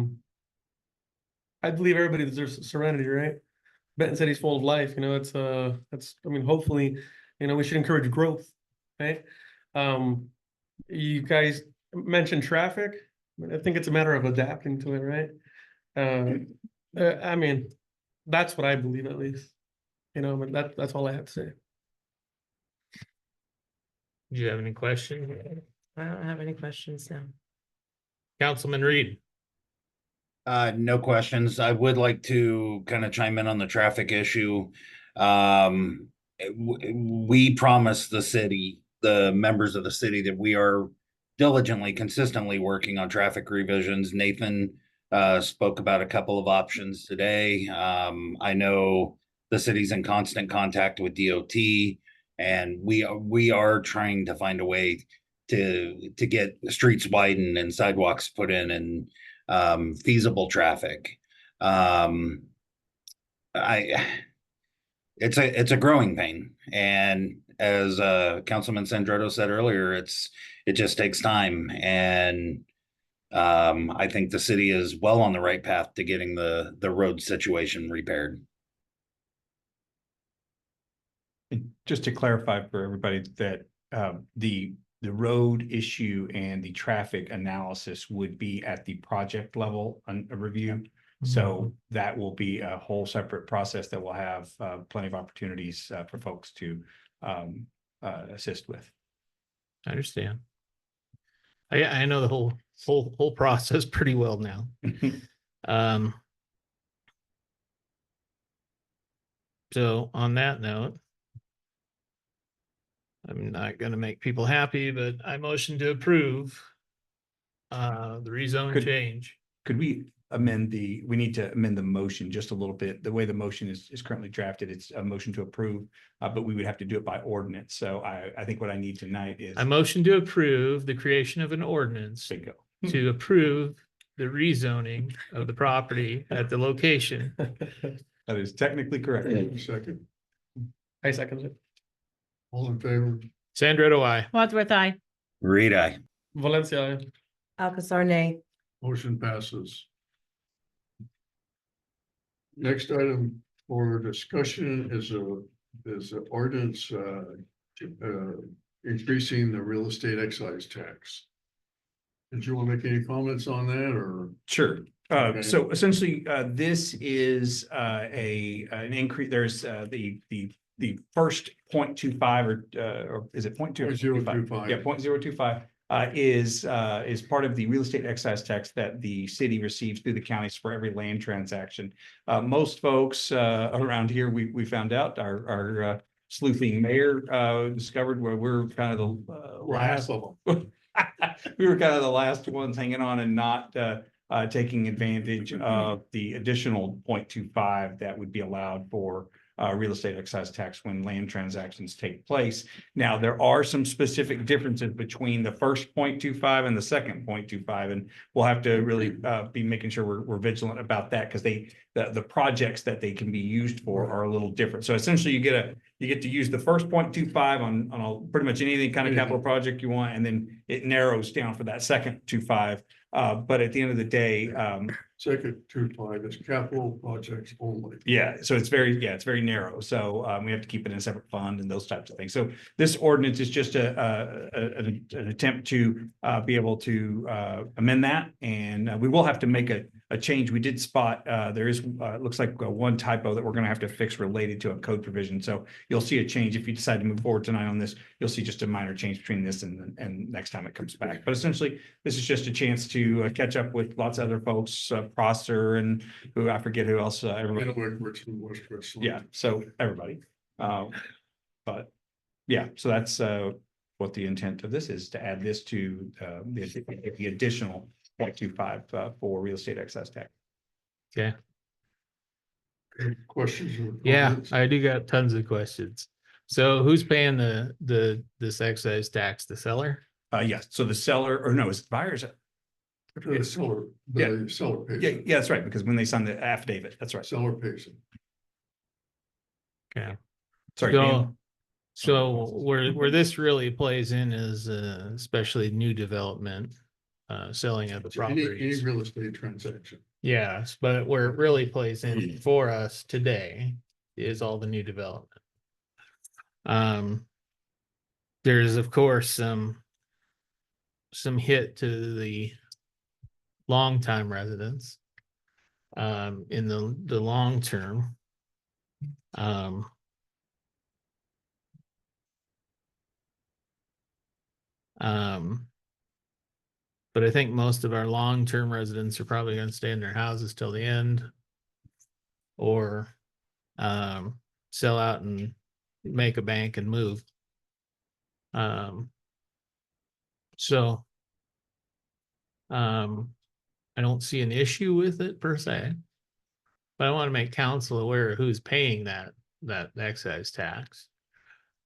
believe everybody deserves serenity, right? Benton City's full of life, hopefully, we should encourage growth, right? You guys mentioned traffic. I think it's a matter of adapting to it, right? That's what I believe, at least. That's all I have to say. Do you have any questions? I don't have any questions now. Councilman Reed. No questions. I would like to kind of chime in on the traffic issue. We promised the city, the members of the city, that we are diligently, consistently working on traffic revisions. Nathan spoke about a couple of options today. I know the city's in constant contact with DOT, and we are trying to find a way to get streets widened and sidewalks put in and feasible traffic. It's a growing pain, and as Councilman Sandretto said earlier, it just takes time, and I think the city is well on the right path to getting the road situation repaired. And just to clarify for everybody that the road issue and the traffic analysis would be at the project level on a review. So that will be a whole separate process that will have plenty of opportunities for folks to assist with. I understand. I know the whole process pretty well now. So on that note, I'm not gonna make people happy, but I motion to approve the rezone change. Could we we need to amend the motion just a little bit. The way the motion is currently drafted, it's a motion to approve, but we would have to do it by ordinance. So I think what I need tonight is. I motion to approve the creation of an ordinance to approve the rezoning of the property at the location. That is technically correct. Second. I second it. All in favor? Sandretto, aye. Wadsworth, aye. Reed, aye. Valencia, aye. Alcazar, nay. Motion passes. Next item for discussion is a ordinance increasing the real estate excise tax. Did you want to make any comments on that, or? Sure. Okay. So essentially, this is an increase. There's the first 0.25 or is it 0.2? 0.025. Yeah, 0.025 is part of the real estate excise tax that the city receives through the counties for every land transaction. Most folks around here, we found out, our sleuthing mayor discovered where we're kind of the last of them. we were kind of the last ones hanging on and not taking advantage of the additional 0.25 that would be allowed for real estate excise tax when land transactions take place. Now, there are some specific differences between the first 0.25 and the second 0.25, and we'll have to really be making sure we're vigilant about that, because the projects that they can be used for are a little different. So essentially, you get to use the first 0.25 on pretty much anything kind of capital project you want, and then it narrows down for that second 0.25. But at the end of the day, Second 2.5 is capital projects only. yeah, so it's very narrow. So we have to keep it in a separate fund and those types of things. So this ordinance is just an attempt to be able to amend that. And we will have to make a change. We did spot, there is, looks like one typo that we're going to have to fix related to a code provision. So you'll see a change if you decide to move forward tonight on this. You'll see just a minor change between this and next time it comes back. But essentially, this is just a chance to catch up with lots of other folks, Prosser and who I forget who else, everybody. Richmond, West Richland. Yeah, so everybody. But yeah, so that's what the intent of this is, to add this to the additional 0.25 for real estate excise tax. Okay. Questions? Or Yeah, comments? I do got tons of questions. So who's paying this excise tax? The seller? Yes, so the seller, or no, is it buyers? The seller, the seller pays. Yeah, it. yeah, that's right, because when they sign the affidavit, that's right. Seller pays it. Okay. Sorry. So, Dan. so where this really plays in is especially new development, selling of the Any properties. real estate transaction. Yes, but where it really plays in for us today is all the new development. There's of course some hit to the longtime residents in the long term. But I think most of our long-term residents are probably going to stay in their houses till the end, or sell out and make a bank and move. So I don't see an issue with it per se, but I want to make council aware of who's paying that excise tax.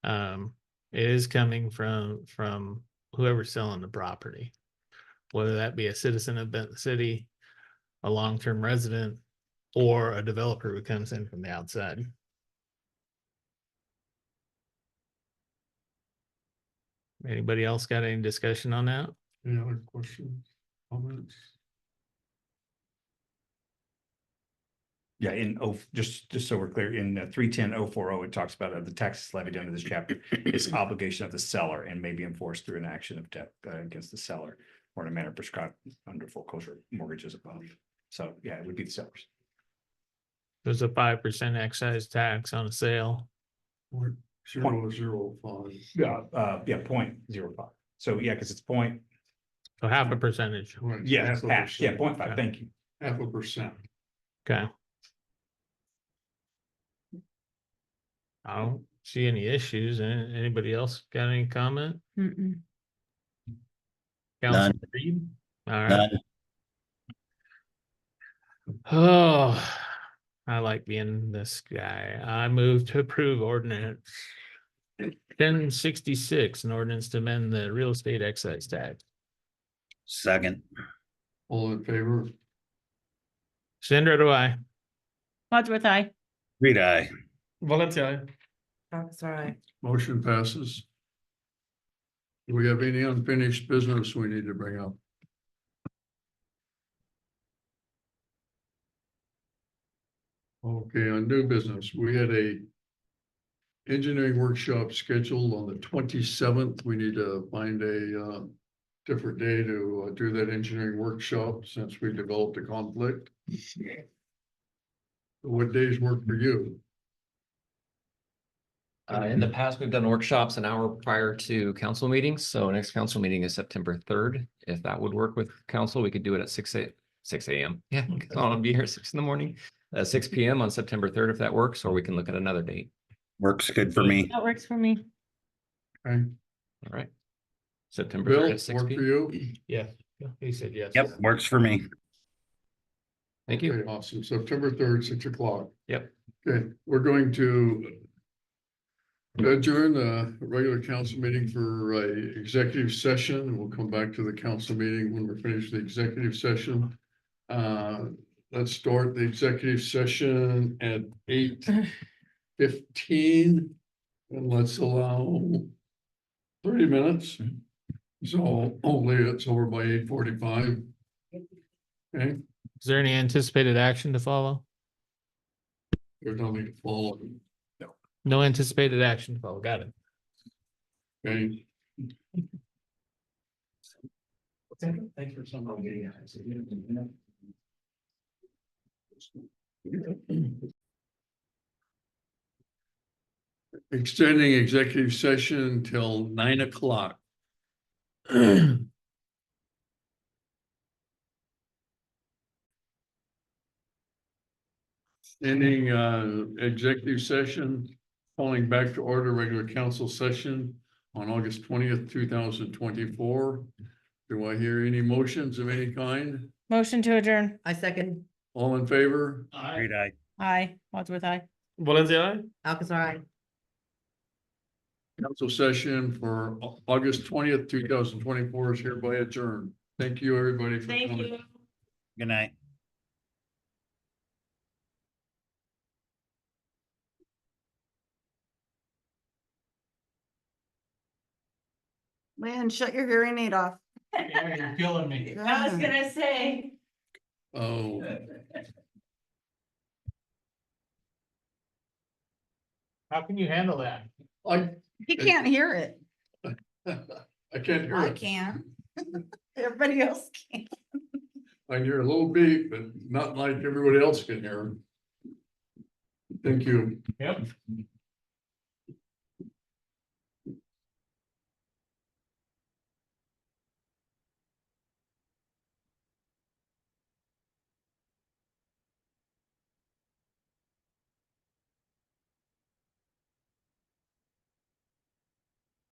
It is coming from whoever's selling the property, whether that be a citizen of Benton City, a long-term resident, or a developer who comes in from the outside. Anybody else got any discussion on that? Any other questions, comments? Yeah, just so we're clear, in 310-040, it talks about the taxes levied under this chapter is obligation of the seller and may be enforced through an action of debt against the seller or in a manner prescribed under foreclosure mortgages above. So yeah, it would be the sellers. There's a 5% excise tax on a sale. 0.005. Yeah, 0.05. So yeah, because it's point. So half a percentage. Right, Yeah, half a half, percent. 0.5. Thank you. 0.5%. Okay. I don't see any issues. Anybody else got any comment? Mm-mm. Councilman Reed? All right. Oh, I like being this guy. I move to approve ordinance 1066, an ordinance to amend the real estate excise tax. Second. All in favor? Sandra, do I? Wadsworth, aye. Reed, aye. Valencia, Motion passes. Do we have any unfinished business we need to bring up? Okay, on new business, we had a engineering workshop scheduled on the 27th. We need to find a different day to do that engineering workshop since we developed a conflict. What days work for you? In the past, we've done workshops an hour prior to council meetings, so next council meeting is September 3rd. If that would work with council, we could do it at 6 a.m. Yeah, because I want to be here at 6 in the morning. 6 p.m. on September 3rd, if that works, or we can look at another date. Works good for me. That works for me. Okay, All right. September Bill, 3rd at 6 work for p.m. you? Yeah, he said yes. Yep, works for me. Thank you. Okay, awesome. September 3rd, 6 o'clock. Yep. Okay, we're going to adjourn the regular council meeting for executive session. We'll come back to the council meeting when we're finished the executive session. Let's start the executive session at 8:15 and let's allow 30 minutes. So hopefully it's over by 8:45. Okay, Is there any anticipated action to follow? there's nothing to follow. No anticipated action to follow. Got it. Okay. Thanks for someone getting it. Extending executive session until 9 o'clock. Ending executive session, calling back to order regular council session on August 20th, 2024. Do I hear any motions of any kind? Motion to adjourn. I second. All in favor? Great eye. Aye. Wadsworth, aye. Valencia, aye? Alcazar, aye. Council session for August 20th, 2024 is hereby adjourned. Thank you, everybody. For Thank coming. you. Good night. Lynn, shut your hearing aid off. Yeah, you're killing me. I was gonna say. Oh. How can you handle that? He can't hear it. I can't hear I it. can. Everybody else can. I can hear a little beep, but not like everybody else can hear. Thank you. Yep.